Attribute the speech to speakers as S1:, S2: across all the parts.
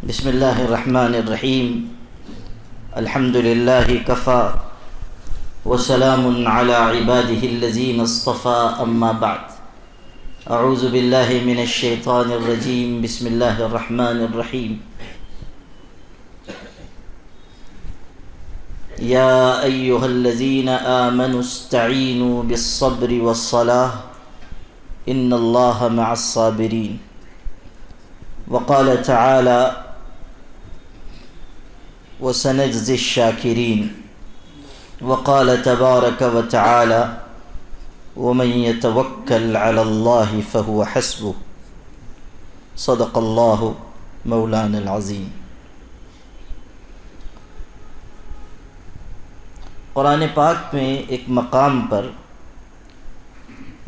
S1: بسم اللہ الرحمن الرحیم الحمد للہ کفا وسلام علی عبادہ الذین اصطفى اما بعد اعوذ باللہ من الشیطان الرجیم بسم اللہ الرحمن الرحیم یا ایہا الذین آمنوا استعینوا بالصبر والصلاة ان اللہ مع الصابرین وقال تعالی وسنجزی الشاکرین وقال تبارک وتعالی ومن يتوکل علی اللہ فهو حسبہ صدق اللہ مولانا العظیم۔ قرآن پاک میں ایک مقام پر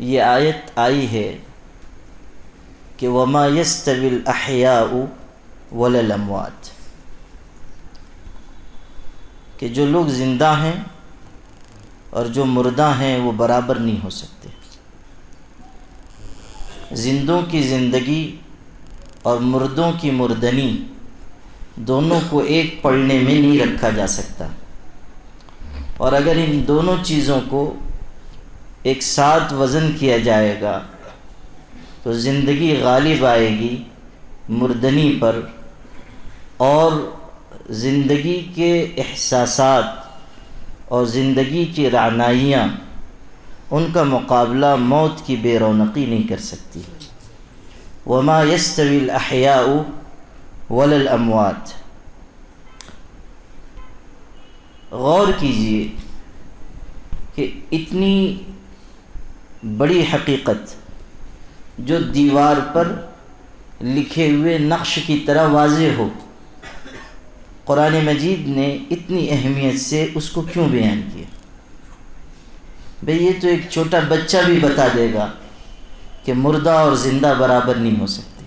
S1: یہ آیت آئی ہے کہ وما يستوي الاحیاء ولا الاموات، کہ جو لوگ زندہ ہیں اور جو مردہ ہیں وہ برابر نہیں ہو سکتے۔ زندوں کی زندگی اور مردوں کی مردنی دونوں کو ایک پڑھنے میں نہیں رکھا جا سکتا، اور اگر ان دونوں چیزوں کو ایک ساتھ وزن کیا جائے گا تو زندگی غالب آئے گی مردنی پر، اور زندگی کے احساسات اور زندگی کی رعنائیاں ان کا مقابلہ موت کی بے رونقی نہیں کر سکتی۔ وما يستوي الاحیاء ولا الاموات، غور کیجئے کہ اتنی بڑی حقیقت جو دیوار پر لکھے ہوئے نقش کی طرح واضح ہو، قرآن مجید نے اتنی اہمیت سے اس کو کیوں بیان کیا؟ بھئی یہ تو ایک چھوٹا بچہ بھی بتا دے گا کہ مردہ اور زندہ برابر نہیں ہو سکتے،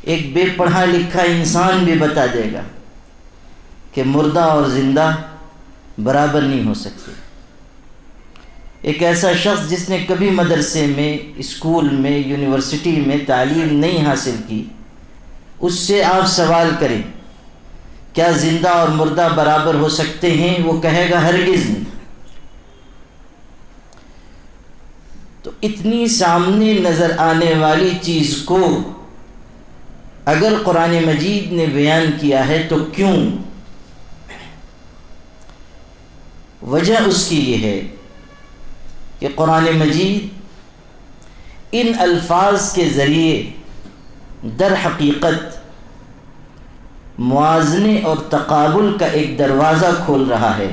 S1: ایک بے پڑھا لکھا انسان بھی بتا دے گا کہ مردہ اور زندہ برابر نہیں ہو سکتے۔ ایک ایسا شخص جس نے کبھی مدرسے میں، اسکول میں، یونیورسٹی میں تعلیم نہیں حاصل کی، اس سے آپ سوال کریں کیا زندہ اور مردہ برابر ہو سکتے ہیں؟ وہ کہے گا ہرگز نہیں۔ تو اتنی سامنے نظر آنے والی چیز کو اگر قرآن مجید نے بیان کیا ہے تو کیوں؟ وجہ اس کی یہ ہے کہ قرآن مجید ان الفاظ کے ذریعے در حقیقت موازنے اور تقابل کا ایک دروازہ کھول رہا ہے،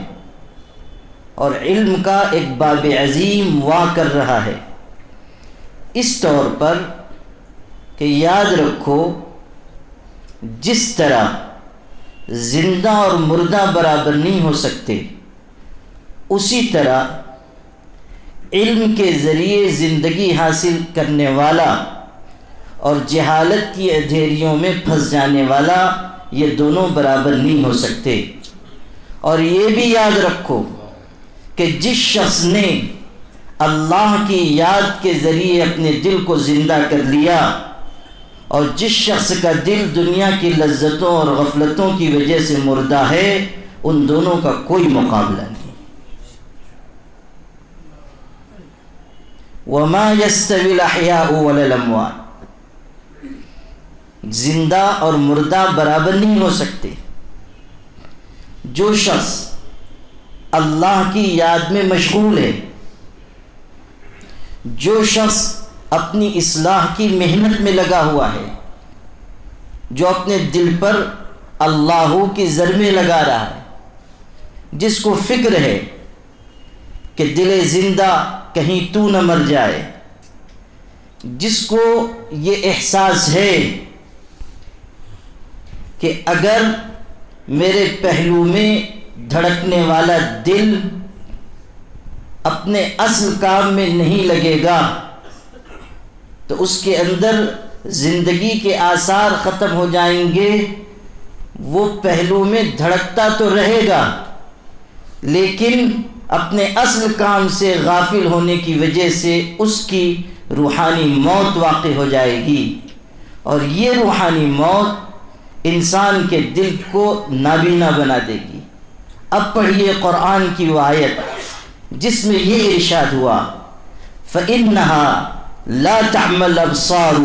S1: اور علم کا ایک باب عظیم وا کر رہا ہے، اس طور پر کہ یاد رکھو جس طرح زندہ اور مردہ برابر نہیں ہو سکتے، اسی طرح علم کے ذریعے زندگی حاصل کرنے والا اور جہالت کی اندھیریوں میں پھنس جانے والا، یہ دونوں برابر نہیں ہو سکتے۔ اور یہ بھی یاد رکھو کہ جس شخص نے اللہ کی یاد کے ذریعے اپنے دل کو زندہ کر لیا، اور جس شخص کا دل دنیا کی لذتوں اور غفلتوں کی وجہ سے مردہ ہے، ان دونوں کا کوئی مقابلہ نہیں۔ وما يستوي الاحیاء ولا الاموات، زندہ اور مردہ برابر نہیں ہو سکتے۔ جو شخص اللہ کی یاد میں مشغول ہے، جو شخص اپنی اصلاح کی محنت میں لگا ہوا ہے، جو اپنے دل پر اللہ کی ضربیں لگا رہا ہے، جس کو فکر ہے کہ دل زندہ کہیں تو نہ مر جائے، جس کو یہ احساس ہے کہ اگر میرے پہلو میں دھڑکنے والا دل اپنے اصل کام میں نہیں لگے گا تو اس کے اندر زندگی کے آثار ختم ہو جائیں گے، وہ پہلو میں دھڑکتا تو رہے گا لیکن اپنے اصل کام سے غافل ہونے کی وجہ سے اس کی روحانی موت واقع ہو جائے گی، اور یہ روحانی موت انسان کے دل کو نابینا بنا دے گی۔ اب پڑھیے قرآن کی وہ آیت جس میں یہ ارشاد ہوا فَإِنَّهَا لَا تَعْمَى الْأَبْصَارُ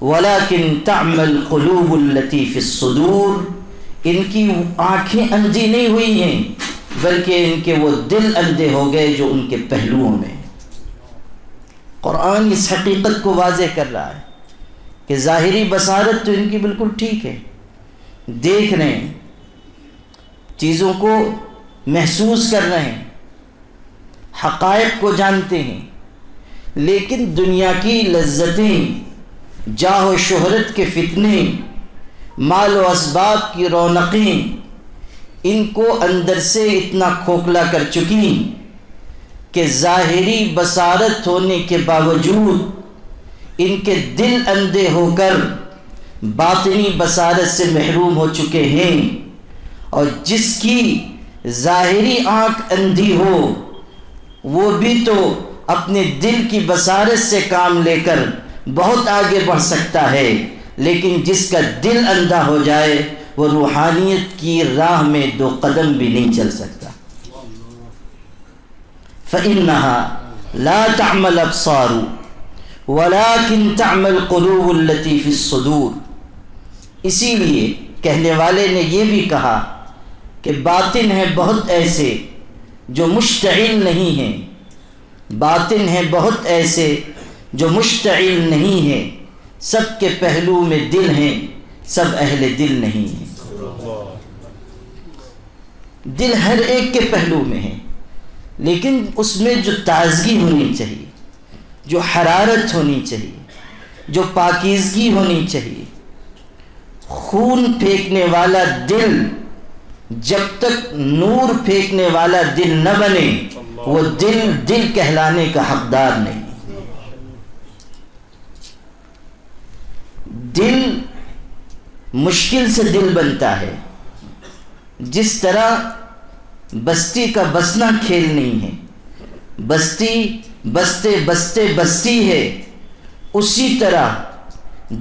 S1: وَلَكِنْ تَعْمَى الْقُلُوبُ الَّتِي فِي الصُّدُورِ، ان کی آنکھیں اندھی نہیں ہوئی ہیں بلکہ ان کے وہ دل اندھے ہو گئے جو ان کے پہلوؤں میں۔ قرآن اس حقیقت کو واضح کر رہا ہے کہ ظاہری بصارت تو ان کی بالکل ٹھیک ہے، دیکھ رہے ہیں، چیزوں کو محسوس کر رہے ہیں، حقائق کو جانتے ہیں، لیکن دنیا کی لذتیں، جاہ و شہرت کے فتنے، مال و اسباب کی رونقیں ان کو اندر سے اتنا کھوکھلا کر چکی کہ ظاہری بصارت ہونے کے باوجود ان کے دل اندھے ہو کر باطنی بصارت سے محروم ہو چکے ہیں۔ اور جس کی ظاہری آنکھ اندھی ہو وہ بھی تو اپنے دل کی بصارت سے کام لے کر بہت آگے بڑھ سکتا ہے، لیکن جس کا دل اندھا ہو جائے وہ روحانیت کی راہ میں 2 قدم بھی نہیں چل سکتا۔ فَإِنَّهَا لَا تَعْمَى الْأَبْصَارُ وَلَكِنْ تَعْمَى الْقُلُوبُ الَّتِي فِي الصُّدُورِ، اسی لیے کہنے والے نے یہ بھی کہا کہ باطن ہیں بہت ایسے جو مشتعل نہیں ہیں، باطن ہیں بہت ایسے جو مشتعل نہیں ہیں، سب کے پہلو میں دل ہیں، سب اہل دل نہیں ہیں۔ دل ہر ایک کے پہلو میں ہے، لیکن اس میں جو تازگی ہونی چاہیے، جو حرارت ہونی چاہیے، جو پاکیزگی ہونی چاہیے، خون پھینکنے والا دل جب تک نور پھینکنے والا دل نہ بنے وہ دل کہلانے کا حقدار نہیں۔ دل مشکل سے دل بنتا ہے، جس طرح بستی کا بسنا کھیل نہیں ہے، بستی بستے بستے بستی ہے، اسی طرح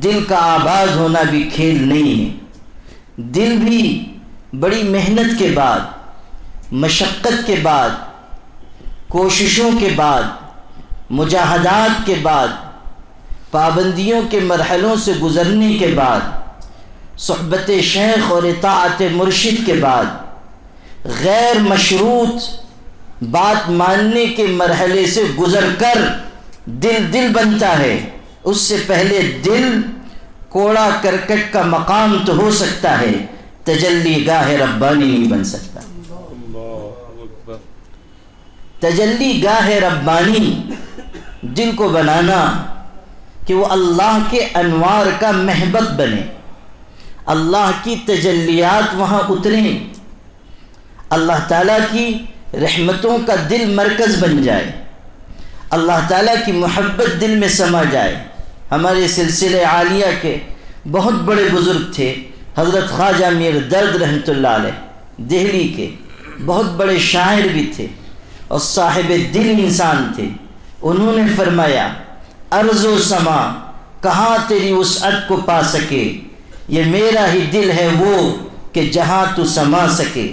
S1: دل کا آباد ہونا بھی کھیل نہیں ہے۔ دل بھی بڑی محنت کے بعد، مشقت کے بعد، کوششوں کے بعد، مجاہدات کے بعد، پابندیوں کے مرحلوں سے گزرنے کے بعد، صحبت شیخ اور اطاعت مرشد کے بعد، غیر مشروط بات ماننے کے مرحلے سے گزر کر دل بنتا ہے۔ اس سے پہلے دل کوڑا کرکٹ کا مقام تو ہو سکتا ہے، تجلی گاہ ربانی نہیں بن سکتا۔ تجلی گاہ ربانی دل کو بنانا کہ وہ اللہ کے انوار کا محبت بنے، اللہ کی تجلیات وہاں اتریں، اللہ تعالیٰ کی رحمتوں کا دل مرکز بن جائے، اللہ تعالیٰ کی محبت دل میں سما جائے۔ ہمارے سلسلہ عالیہ کے بہت بڑے بزرگ تھے، حضرت خواجہ میر درد رحمۃ اللہ علیہ، دہلی کے بہت بڑے شاعر بھی تھے اور صاحب دل انسان تھے۔ انہوں نے فرمایا ارض و سما کہاں تیری وسعت کو پا سکے، یہ میرا ہی دل ہے وہ کہ جہاں تو سما سکے۔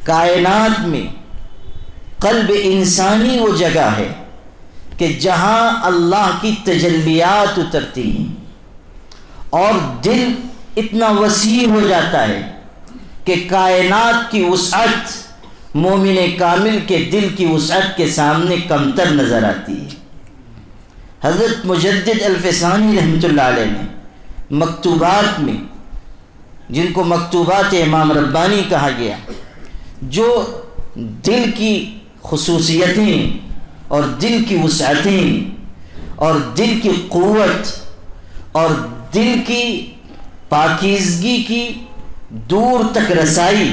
S1: کائنات میں قلب انسانی وہ جگہ ہے کہ جہاں اللہ کی تجلیات اترتی ہیں، اور دل اتنا وسیع ہو جاتا ہے کہ کائنات کی وسعت مومن کامل کے دل کی وسعت کے سامنے کمتر نظر آتی ہے۔ حضرت مجدد الفسانی رحمۃ اللہ علیہ نے مکتوبات میں، جن کو مکتوبات امام ربانی کہا گیا، جو دل کی خصوصیتیں اور دل کی وسعتیں اور دل کی قوت اور دل کی پاکیزگی کی دور تک رسائی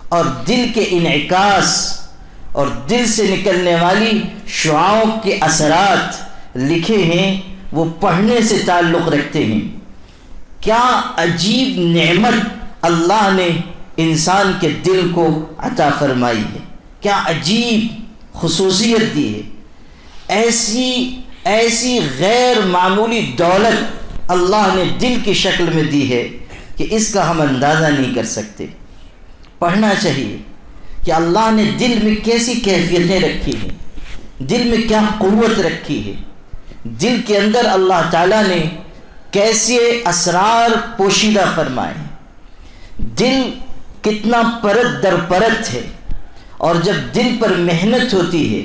S1: اور دل کے انعکاس اور دل سے نکلنے والی شعاؤں کے اثرات لکھے ہیں، وہ پڑھنے سے تعلق رکھتے ہیں۔ کیا عجیب نعمت اللہ نے انسان کے دل کو عطا فرمائی ہے، کیا عجیب خصوصیت دی ہے، ایسی غیر معمولی دولت اللہ نے دل کی شکل میں دی ہے کہ اس کا ہم اندازہ نہیں کر سکتے۔ پڑھنا چاہیے کہ اللہ نے دل میں کیسی کیفیتیں رکھی ہیں، دل میں کیا قوت رکھی ہے، دل کے اندر اللہ تعالیٰ نے کیسے اسرار پوشیدہ فرمائے ہیں، دل کتنا پرت در پرت ہے، اور جب دل پر محنت ہوتی ہے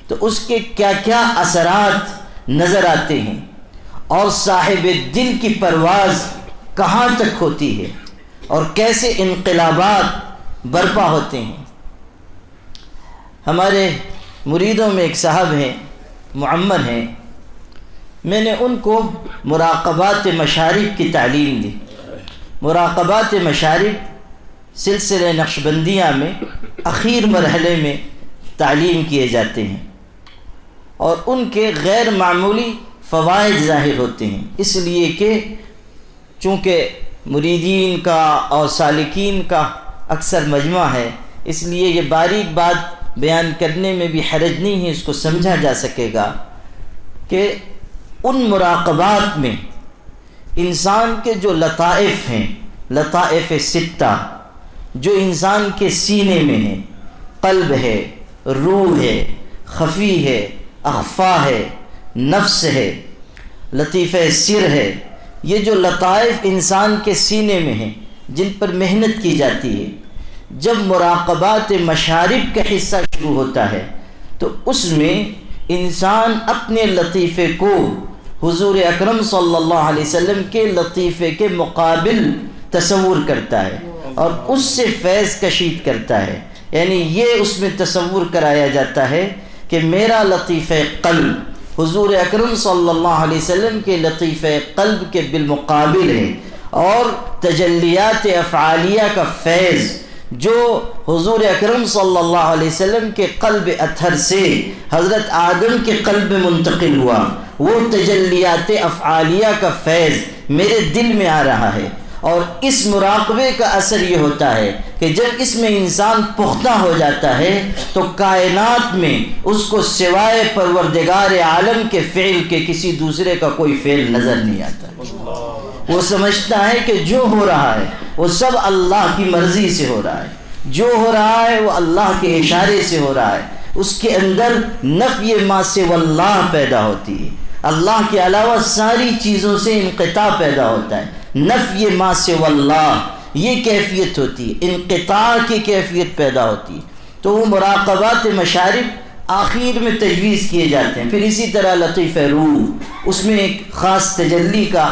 S1: تو اس کے کیا کیا اثرات نظر آتے ہیں، اور صاحب دل کی پرواز کہاں تک ہوتی ہے اور کیسے انقلابات برپا ہوتے ہیں۔ ہمارے مریدوں میں ایک صاحب ہیں، معمر ہیں، میں نے ان کو مراقبات مشارب کی تعلیم دی۔ مراقبات مشارب سلسلہ نقشبندیہ میں اخیر مرحلے میں تعلیم کیے جاتے ہیں، اور ان کے غیر معمولی فوائد ظاہر ہوتے ہیں، اس لیے کہ چونکہ مریدین کا اور سالکین کا اکثر مجمع ہے، اس لیے یہ باریک بات بیان کرنے میں بھی حرج نہیں ہے، اس کو سمجھا جا سکے گا کہ ان مراقبات میں انسان کے جو لطائف ہیں، لطائف ستہ جو انسان کے سینے میں ہیں، قلب ہے، روح ہے، خفی ہے، اخفا ہے، نفس ہے، لطیفہ سر ہے، یہ جو لطائف انسان کے سینے میں ہیں جن پر محنت کی جاتی ہے، جب مراقبات مشارب کا حصہ شروع ہوتا ہے تو اس میں انسان اپنے لطیفے کو حضور اکرم صلی اللہ علیہ وسلم کے لطیفے کے مقابل تصور کرتا ہے اور اس سے فیض کشید کرتا ہے، یعنی یہ اس میں تصور کرایا جاتا ہے کہ میرا لطیفہ قلب حضور اکرم صلی اللہ علیہ وسلم کے لطیفہ قلب کے بالمقابل ہے، اور تجلیات افعالیہ کا فیض جو حضور اکرم صلی اللہ علیہ وسلم کے قلب اطہر سے حضرت آدم کے قلب میں منتقل ہوا، وہ تجلیات افعالیہ کا فیض میرے دل میں آ رہا ہے۔ اور اس مراقبے کا اثر یہ ہوتا ہے کہ جب اس میں انسان پختہ ہو جاتا ہے تو کائنات میں اس کو سوائے پروردگار عالم کے فعل کے کسی دوسرے کا کوئی فعل نظر نہیں آتا۔ وہ سمجھتا ہے کہ جو ہو رہا ہے وہ سب اللہ کی مرضی سے ہو رہا ہے، جو ہو رہا ہے وہ اللہ کے اشارے سے ہو رہا ہے، اس کے اندر نفی ما سوی اللہ پیدا ہوتی ہے، اللہ کے علاوہ ساری چیزوں سے انقطاع پیدا ہوتا ہے، نفی ما سوی اللہ، یہ کیفیت ہوتی ہے، انقطاع کی کیفیت پیدا ہوتی ہے۔ تو وہ مراقبات مشارب آخر میں تجویز کیے جاتے ہیں۔ پھر اسی طرح لطیف روح، اس میں ایک خاص تجلی کا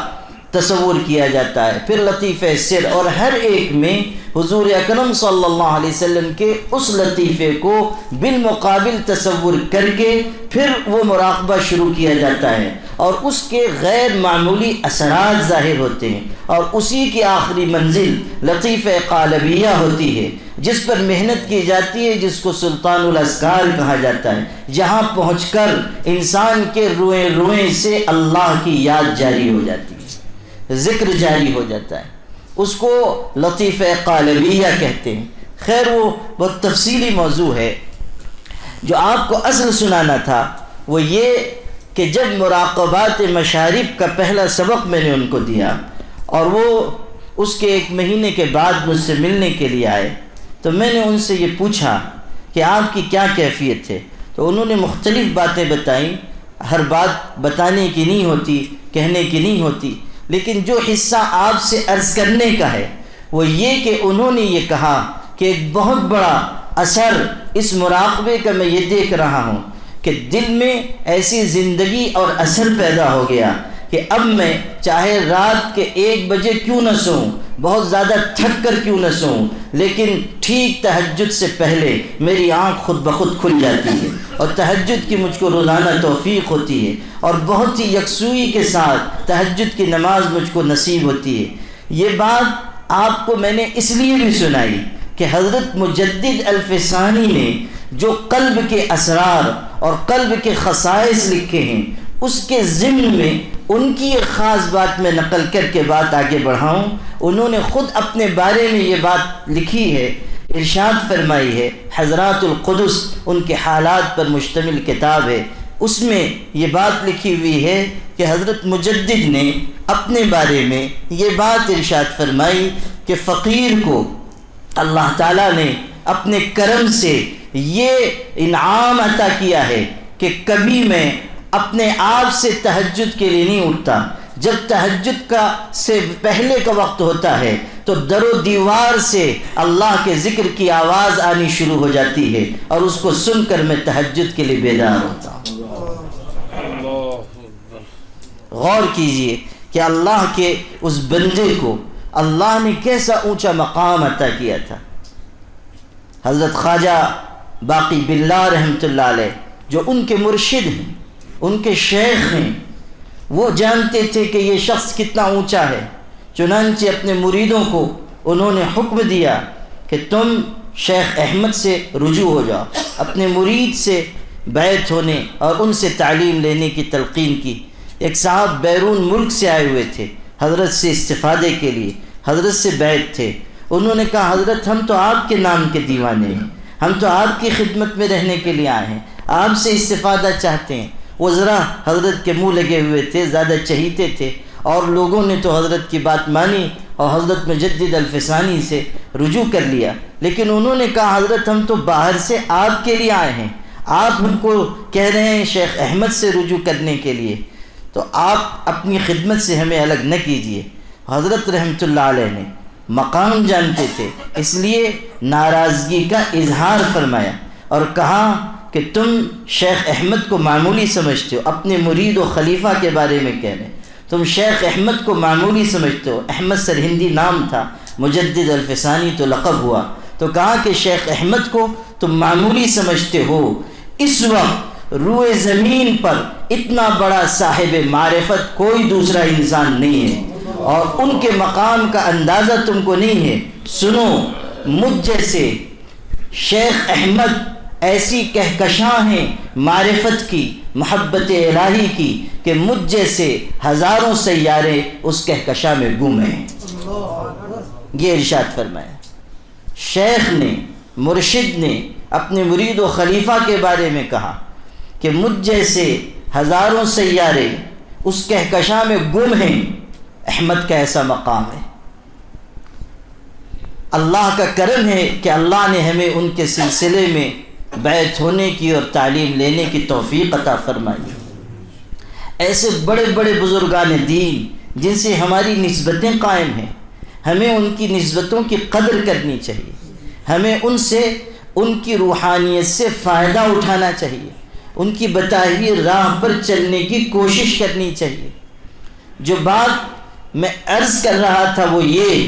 S1: تصور کیا جاتا ہے، پھر لطیف سر، اور ہر ایک میں حضور اکرم صلی اللہ علیہ وسلم کے اس لطیفے کو بالمقابل تصور کر کے پھر وہ مراقبہ شروع کیا جاتا ہے، اور اس کے غیر معمولی اثرات ظاہر ہوتے ہیں، اور اسی کی آخری منزل لطیفہ قالبیہ ہوتی ہے جس پر محنت کی جاتی ہے، جس کو سلطان الاذکار کہا جاتا ہے، جہاں پہنچ کر انسان کے روئیں روئیں سے اللہ کی یاد جاری ہو جاتی ہے، ذکر جاری ہو جاتا ہے، اس کو لطیفہ قالبیہ کہتے ہیں۔ خیر وہ بہت تفصیلی موضوع ہے، جو آپ کو اصل سنانا تھا وہ یہ کہ جب مراقبات مشارب کا پہلا سبق میں نے ان کو دیا اور وہ اس کے 1 مہینے کے بعد مجھ سے ملنے کے لیے آئے، تو میں نے ان سے یہ پوچھا کہ آپ کی کیا کیفیت ہے، تو انہوں نے مختلف باتیں بتائیں، ہر بات بتانے کی نہیں ہوتی، کہنے کی نہیں ہوتی، لیکن جو حصہ آپ سے عرض کرنے کا ہے وہ یہ کہ انہوں نے یہ کہا کہ ایک بہت بڑا اثر اس مراقبے کا میں یہ دیکھ رہا ہوں کہ دل میں ایسی زندگی اور اثر پیدا ہو گیا کہ اب میں چاہے رات کے 1 بجے کیوں نہ سوؤں، بہت زیادہ تھک کر کیوں نہ سوؤں، لیکن ٹھیک تہجد سے پہلے میری آنکھ خود بخود کھل جاتی ہے، اور تہجد کی مجھ کو روزانہ توفیق ہوتی ہے، اور بہت ہی یکسوئی کے ساتھ تہجد کی نماز مجھ کو نصیب ہوتی ہے۔ یہ بات آپ کو میں نے اس لیے بھی سنائی کہ حضرت مجدد الفسانی نے جو قلب کے اسرار اور قلب کے خصائص لکھے ہیں، اس کے ضمن میں ان کی ایک خاص بات میں نقل کر کے بات آگے بڑھاؤں۔ انہوں نے خود اپنے بارے میں یہ بات لکھی ہے، ارشاد فرمائی ہے، حضرات القدس ان کے حالات پر مشتمل کتاب ہے اس میں یہ بات لکھی ہوئی ہے کہ حضرت مجدد نے اپنے بارے میں یہ بات ارشاد فرمائی کہ فقیر کو اللہ تعالیٰ نے اپنے کرم سے یہ انعام عطا کیا ہے کہ کبھی میں اپنے آپ سے تہجد کے لیے نہیں اٹھتا. جب تہجد کا سے پہلے کا وقت ہوتا ہے تو در و دیوار سے اللہ کے ذکر کی آواز آنی شروع ہو جاتی ہے اور اس کو سن کر میں تہجد کے لیے بیدار ہوتا ہوں. غور کیجئے کہ اللہ کے اس بندے کو اللہ نے کیسا اونچا مقام عطا کیا تھا. حضرت خواجہ باقی باللہ رحمۃ اللہ علیہ جو ان کے مرشد ہیں، ان کے شیخ ہیں، وہ جانتے تھے کہ یہ شخص کتنا اونچا ہے. چنانچہ اپنے مریدوں کو انہوں نے حکم دیا کہ تم شیخ احمد سے رجوع ہو جاؤ. اپنے مرید سے بیعت ہونے اور ان سے تعلیم لینے کی تلقین کی. ایک صاحب بیرون ملک سے آئے ہوئے تھے حضرت سے استفادے کے لیے، حضرت سے بیعت تھے. انہوں نے کہا حضرت ہم تو آپ کے نام کے دیوانے ہیں، ہم تو آپ کی خدمت میں رہنے کے لیے آئے ہیں، آپ سے استفادہ چاہتے ہیں. وہ ذرا حضرت کے منہ لگے ہوئے تھے، زیادہ چہیتے تھے، اور لوگوں نے تو حضرت کی بات مانی اور حضرت مجدد الفسانی سے رجوع کر لیا. لیکن انہوں نے کہا حضرت ہم تو باہر سے آپ کے لیے آئے ہیں، آپ ہم کو کہہ رہے ہیں شیخ احمد سے رجوع کرنے کے لیے، تو آپ اپنی خدمت سے ہمیں الگ نہ کیجیے. حضرت رحمۃ اللہ علیہ نے مقام جانتے تھے، اس لیے ناراضگی کا اظہار فرمایا اور کہا کہ تم شیخ احمد کو معمولی سمجھتے ہو. اپنے مرید و خلیفہ کے بارے میں کہہ رہے ہیں، تم شیخ احمد کو معمولی سمجھتے ہو. احمد سرہندی نام تھا، مجدد الفسانی تو لقب ہوا. تو کہا کہ شیخ احمد کو تم معمولی سمجھتے ہو. اس وقت روئے زمین پر اتنا بڑا صاحب معرفت کوئی دوسرا انسان نہیں ہے اور ان کے مقام کا اندازہ تم کو نہیں ہے. سنو، مجھ جیسے شیخ احمد ایسی کہکشاں ہیں معرفت کی، محبت الہی کی، کہ مجھ جیسے ہزاروں سیارے اس کہکشاں میں گم ہیں. یہ ارشاد فرمایا. شیخ نے، مرشد نے اپنے مرید و خلیفہ کے بارے میں کہا کہ مجھ جیسے ہزاروں سیارے اس کہکشاں میں گم ہیں. احمد کا ایسا مقام ہے. اللہ کا کرم ہے کہ اللہ نے ہمیں ان کے سلسلے میں بیعت ہونے کی اور تعلیم لینے کی توفیق عطا فرمائی. ایسے بڑے بڑے بزرگان دین جن سے ہماری نسبتیں قائم ہیں، ہمیں ان کی نسبتوں کی قدر کرنی چاہیے. ہمیں ان سے، ان کی روحانیت سے فائدہ اٹھانا چاہیے، ان کی بتائی ہوئی راہ پر چلنے کی کوشش کرنی چاہیے. جو بات میں عرض کر رہا تھا وہ یہ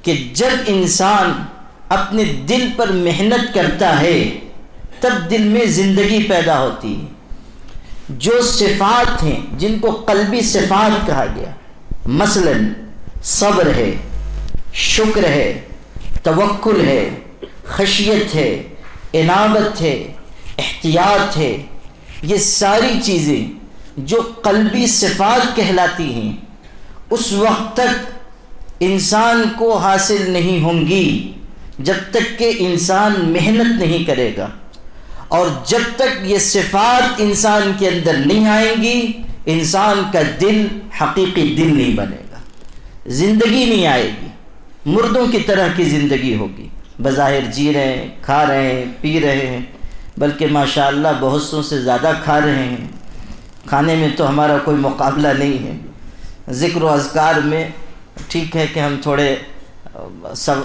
S1: کہ جب انسان اپنے دل پر محنت کرتا ہے تب دل میں زندگی پیدا ہوتی ہے. جو صفات ہیں جن کو قلبی صفات کہا گیا، مثلا صبر ہے، شکر ہے، توکل ہے، خشیت ہے، انابت ہے، احتیاط ہے، یہ ساری چیزیں جو قلبی صفات کہلاتی ہیں اس وقت تک انسان کو حاصل نہیں ہوں گی جب تک کہ انسان محنت نہیں کرے گا. اور جب تک یہ صفات انسان کے اندر نہیں آئیں گی انسان کا دل حقیقی دل نہیں بنے گا، زندگی نہیں آئے گی، مردوں کی طرح کی زندگی ہوگی. بظاہر جی رہے ہیں، کھا رہے ہیں، پی رہے ہیں، بلکہ ماشاءاللہ بہت سوں سے زیادہ کھا رہے ہیں. کھانے میں تو ہمارا کوئی مقابلہ نہیں ہے. ذکر و اذکار میں ٹھیک ہے کہ ہم تھوڑے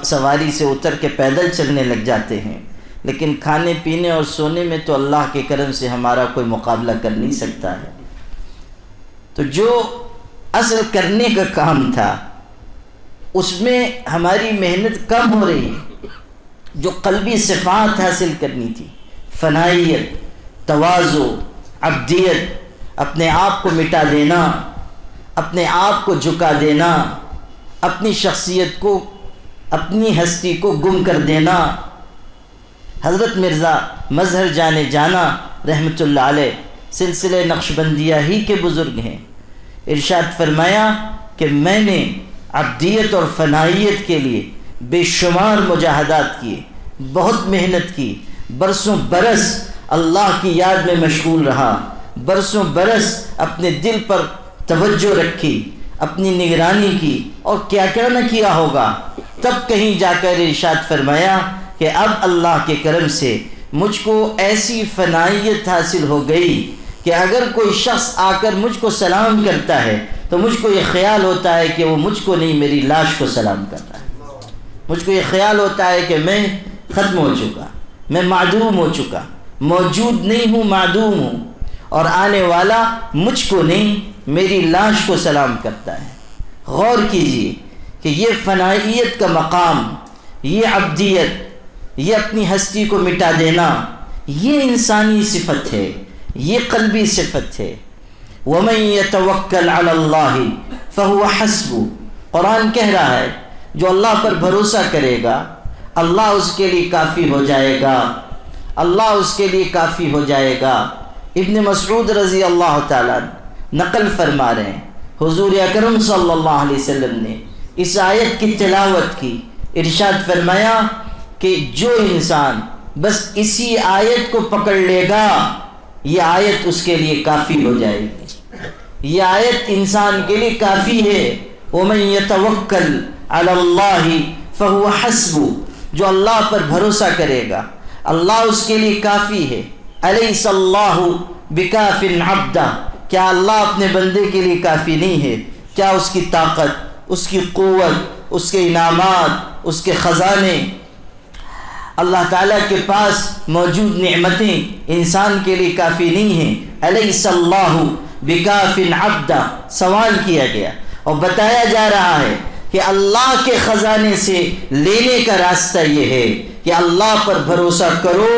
S1: سواری سے اتر کے پیدل چلنے لگ جاتے ہیں، لیکن کھانے پینے اور سونے میں تو اللہ کے کرم سے ہمارا کوئی مقابلہ کر نہیں سکتا ہے. تو جو اصل کرنے کا کام تھا اس میں ہماری محنت کم ہو رہی ہے. جو قلبی صفات حاصل کرنی تھی، فنائیت، تواضع، عبدیت، اپنے آپ کو مٹا دینا، اپنے آپ کو جھکا دینا، اپنی شخصیت کو، اپنی ہستی کو گم کر دینا. حضرت مرزا مظہر جانے جانا رحمۃ اللہ علیہ سلسلہ نقشبندیہ ہی کے بزرگ ہیں. ارشاد فرمایا کہ میں نے عبدیت اور فنائیت کے لیے بے شمار مجاہدات کیے، بہت محنت کی، برسوں برس اللہ کی یاد میں مشغول رہا. برسوں برس اپنے دل پر توجہ رکھی، اپنی نگرانی کی، اور کیا کیا نہ کیا ہوگا، تب کہیں جا کر ارشاد فرمایا کہ اب اللہ کے کرم سے مجھ کو ایسی فنائیت حاصل ہو گئی کہ اگر کوئی شخص آ کر مجھ کو سلام کرتا ہے تو مجھ کو یہ خیال ہوتا ہے کہ وہ مجھ کو نہیں، میری لاش کو سلام کر رہا ہے۔ مجھ کو یہ خیال ہوتا ہے کہ میں ختم ہو چکا، میں معدوم ہو چکا، موجود نہیں ہوں، معدوم ہوں، اور آنے والا مجھ کو نہیں، میری لاش کو سلام کرتا ہے۔ غور کیجئے کہ یہ فنائیت کا مقام، یہ عبدیت، یہ اپنی ہستی کو مٹا دینا، یہ انسانی صفت ہے، یہ قلبی صفت ہے۔ وَمَن يَتَوَكَّلْ عَلَى اللَّهِ فَهُوَ حَسْبُهُ، قرآن کہہ رہا ہے جو اللہ پر بھروسہ کرے گا اللہ اس کے لیے کافی ہو جائے گا، اللہ اس کے لیے کافی ہو جائے گا۔ ابن مسعود رضی اللہ تعالیٰ نقل فرما رہے ہیں، حضور اکرم صلی اللہ علیہ وسلم نے اس آیت کی تلاوت کی، ارشاد فرمایا کہ جو انسان بس اسی آیت کو پکڑ لے گا یہ آیت اس کے لیے کافی ہو جائے گی، یہ آیت انسان کے لیے کافی ہے۔ وَمَن يَتَوَكَّلْ عَلَى اللَّهِ فَهُوَ حَسْبُهُ، جو اللہ پر بھروسہ کرے گا اللہ اس کے لیے کافی ہے۔ أَلَيْسَ اللَّهُ بِكَافٍ عَبْدًا، کیا اللہ اپنے بندے کے لیے کافی نہیں ہے؟ کیا اس کی طاقت، اس کی قوت، اس کے انعامات، اس کے خزانے، اللہ تعالیٰ کے پاس موجود نعمتیں انسان کے لیے کافی نہیں ہیں؟ أَلَيْسَ اللَّهُ بِكَافٍ عَبْدًا، سوال کیا گیا اور بتایا جا رہا ہے کہ اللہ کے خزانے سے لینے کا راستہ یہ ہے کہ اللہ پر بھروسہ کرو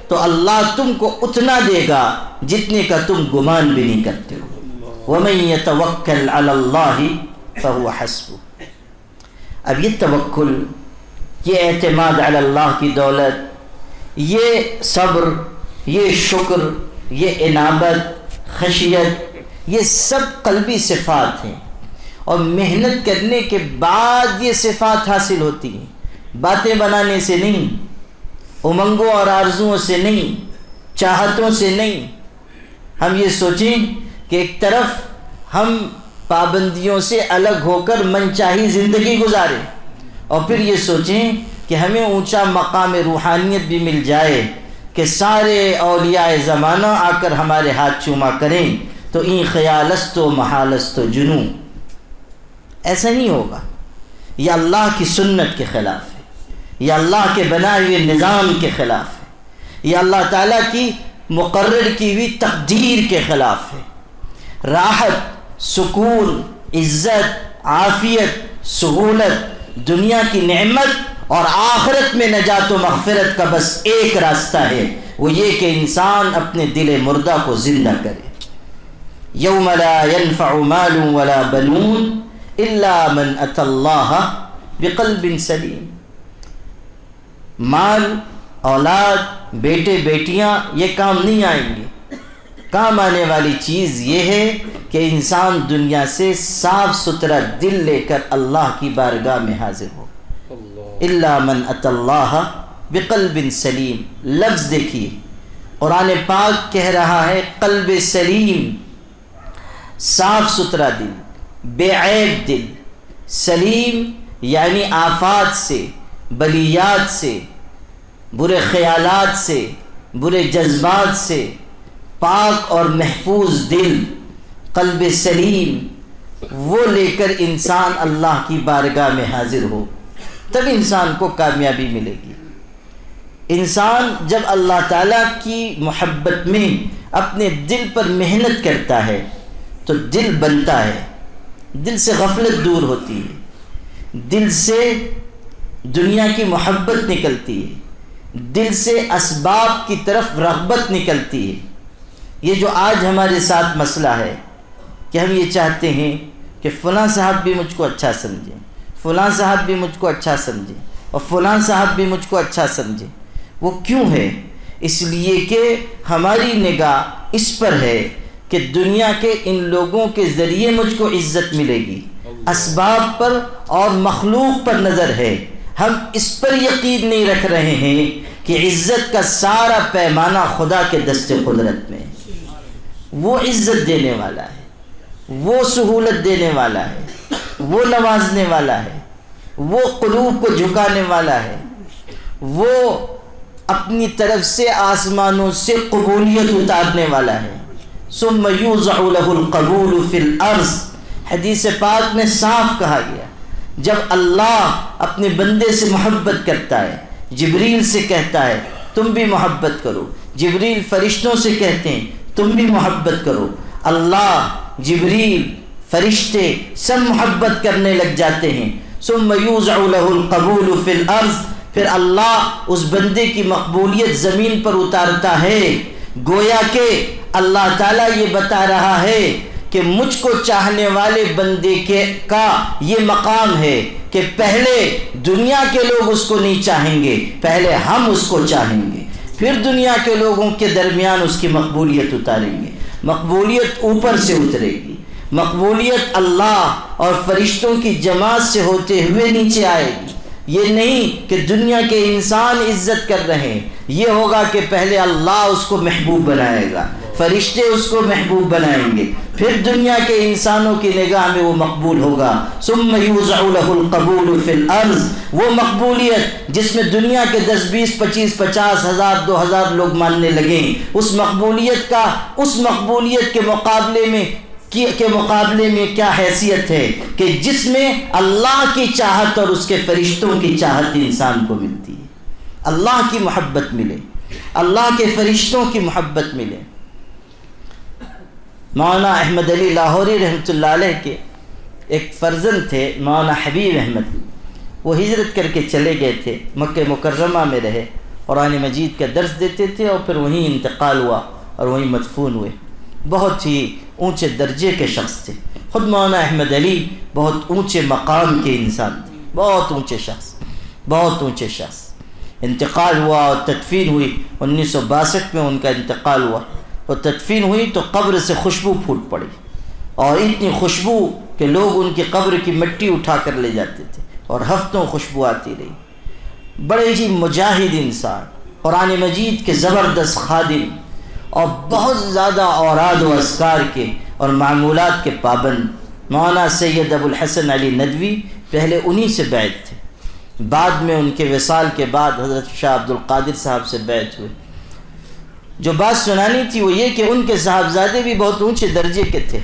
S1: تو اللہ تم کو اتنا دے گا جتنے کا تم گمان بھی نہیں کرتے ہو۔ وَمَن يَتَوَكَّلْ عَلَى اللَّهِ فَهُوَ حَسْبُهُ۔ اب یہ توکل، یہ اعتماد علی اللہ کی دولت، یہ صبر، یہ شکر، یہ انابت، خشیت، یہ سب قلبی صفات ہیں، اور محنت کرنے کے بعد یہ صفات حاصل ہوتی ہیں، باتیں بنانے سے نہیں، امنگوں اور آرزوؤں سے نہیں، چاہتوں سے نہیں۔ ہم یہ سوچیں کہ ایک طرف ہم پابندیوں سے الگ ہو کر منچاہی زندگی گزاریں، اور پھر یہ سوچیں کہ ہمیں اونچا مقام روحانیت بھی مل جائے کہ سارے اولیاء زمانہ آ کر ہمارے ہاتھ چوما کریں، تو این خیالست و محالست و جنوں، ایسا نہیں ہوگا۔ یہ اللہ کی سنت کے خلاف ہے، یہ اللہ کے بنائے ہوئے نظام کے خلاف ہے، یہ اللہ تعالیٰ کی مقرر کی ہوئی تقدیر کے خلاف ہے۔ راحت، سکون، عزت، عافیت، سہولت، دنیا کی نعمت اور آخرت میں نجات و مغفرت کا بس ایک راستہ ہے، وہ یہ کہ انسان اپنے دل مردہ کو زندہ کرے۔ یوم لا ينفع مال ولا بنون الا من اتى اللہ بقلب سلیم۔ مال، اولاد، بیٹے بیٹیاں یہ کام نہیں آئیں گے، کام آنے والی چیز یہ ہے کہ انسان دنیا سے صاف ستھرا دل لے کر اللہ کی بارگاہ میں حاضر ہو۔ الا من اتى اللہ بقلب سلیم، لفظ دیکھیے، قرآن پاک کہہ رہا ہے قلب سلیم، صاف ستھرا دل، بے عیب دل۔ سلیم یعنی آفات سے، بلیات سے، برے خیالات سے، برے جذبات سے پاک اور محفوظ دل، قلب سلیم، وہ لے کر انسان اللہ کی بارگاہ میں حاضر ہو، تب انسان کو کامیابی ملے گی۔ انسان جب اللہ تعالیٰ کی محبت میں اپنے دل پر محنت کرتا ہے تو دل بنتا ہے، دل سے غفلت دور ہوتی ہے، دل سے دنیا کی محبت نکلتی ہے، دل سے اسباب کی طرف رغبت نکلتی ہے۔ یہ جو آج ہمارے ساتھ مسئلہ ہے کہ ہم یہ چاہتے ہیں کہ فلاں صاحب بھی مجھ کو اچھا سمجھیں، فلاں صاحب بھی مجھ کو اچھا سمجھیں، اور فلاں صاحب بھی مجھ کو اچھا سمجھیں۔ وہ کیوں ہے؟ اس لیے کہ ہماری نگاہ اس پر ہے کہ دنیا کے ان لوگوں کے ذریعے مجھ کو عزت ملے گی، اسباب پر اور مخلوق پر نظر ہے، ہم اس پر یقین نہیں رکھ رہے ہیں کہ عزت کا سارا پیمانہ خدا کے دست قدرت میں ہے۔ وہ عزت دینے والا ہے، وہ سہولت دینے والا ہے، وہ نوازنے والا ہے، وہ قلوب کو جھکانے والا ہے، وہ اپنی طرف سے آسمانوں سے قبولیت اتارنے والا ہے۔ ثم یوضع له القبول فی الارض، حدیث پاک میں صاف کہا گیا جب اللہ اپنے بندے سے محبت کرتا ہے، جبریل سے کہتا ہے تم بھی محبت کرو، جبریل فرشتوں سے کہتے ہیں تم بھی محبت کرو، اللہ، جبریل، فرشتے سب محبت کرنے لگ جاتے ہیں۔ ثم یوضع له القبول فی الارض، پھر اللہ اس بندے کی مقبولیت زمین پر اتارتا ہے۔ گویا کہ اللہ تعالیٰ یہ بتا رہا ہے کہ مجھ کو چاہنے والے بندے کا یہ مقام ہے کہ پہلے دنیا کے لوگ اس کو نہیں چاہیں گے، پہلے ہم اس کو چاہیں گے، پھر دنیا کے لوگوں کے درمیان اس کی مقبولیت اتاریں گے۔ مقبولیت اوپر سے اترے گی، مقبولیت اللہ اور فرشتوں کی جماعت سے ہوتے ہوئے نیچے آئے گی۔ یہ نہیں کہ دنیا کے انسان عزت کر رہے ہیں، یہ ہوگا کہ پہلے اللہ اس کو محبوب بنائے گا، فرشتے اس کو محبوب بنائیں گے، پھر دنیا کے انسانوں کی نگاہ میں وہ مقبول ہوگا۔ ثم یوضع له القبول فی الارض، وہ مقبولیت جس میں دنیا کے 10 20 25 50 1000 2000 لوگ ماننے لگیں، اس مقبولیت کے مقابلے میں کیا حیثیت ہے کہ جس میں اللہ کی چاہت اور اس کے فرشتوں کی چاہت انسان کو ملتی ہے، اللہ کی محبت ملے، اللہ کے فرشتوں کی محبت ملے۔ مولانا احمد علی لاہوری رحمۃ اللہ علیہ کے ایک فرزند تھے مولانا حبیب احمد، وہ ہجرت کر کے چلے گئے تھے، مکہ مکرمہ میں رہے، قرآن مجید کا درس دیتے تھے اور پھر وہیں انتقال ہوا اور وہیں مدفون ہوئے۔ بہت ہی اونچے درجے کے شخص تھے، خود مولانا احمد علی بہت اونچے مقام کے انسان تھے، بہت اونچے شخص۔ انتقال ہوا اور تدفین ہوئی، 1962 میں ان کا انتقال ہوا اور تدفین ہوئی تو قبر سے خوشبو پھوٹ پڑی، اور اتنی خوشبو کہ لوگ ان کی قبر کی مٹی اٹھا کر لے جاتے تھے اور ہفتوں خوشبو آتی رہی۔ بڑے ہی مجاہد انسان، قرآن مجید کے زبردست خادم اور بہت زیادہ اوراد و اذکار کے اور معمولات کے پابند۔ مولانا سید ابو الحسن علی ندوی پہلے انہی سے بیعت تھے، بعد میں ان کے وصال کے بعد حضرت شاہ عبد القادر صاحب سے بیعت ہوئے۔ جو بات سنانی تھی وہ یہ کہ ان کے صاحبزادے بھی بہت اونچے درجے کے تھے۔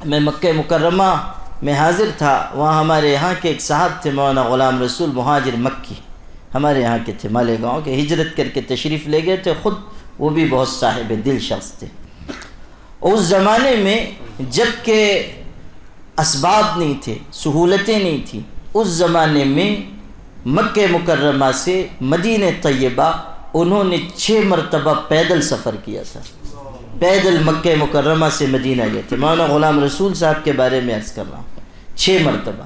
S1: میں مکہ مکرمہ میں حاضر تھا، وہاں ہمارے یہاں کے ایک صاحب تھے مولانا غلام رسول مہاجر مکی، ہمارے یہاں کے تھے، مالیگاؤں کے، ہجرت کر کے تشریف لے گئے تھے، خود وہ بھی بہت صاحب دل شخص تھے۔ اس زمانے میں جب کہ اسباب نہیں تھے، سہولتیں نہیں تھیں، اس زمانے میں مکہ مکرمہ سے مدینہ طیبہ انہوں نے 6 مرتبہ پیدل سفر کیا تھا، پیدل مکہ مکرمہ سے مدینہ گئے تھے۔ مولانا غلام رسول صاحب کے بارے میں عرض کر رہا ہوں، 6 مرتبہ۔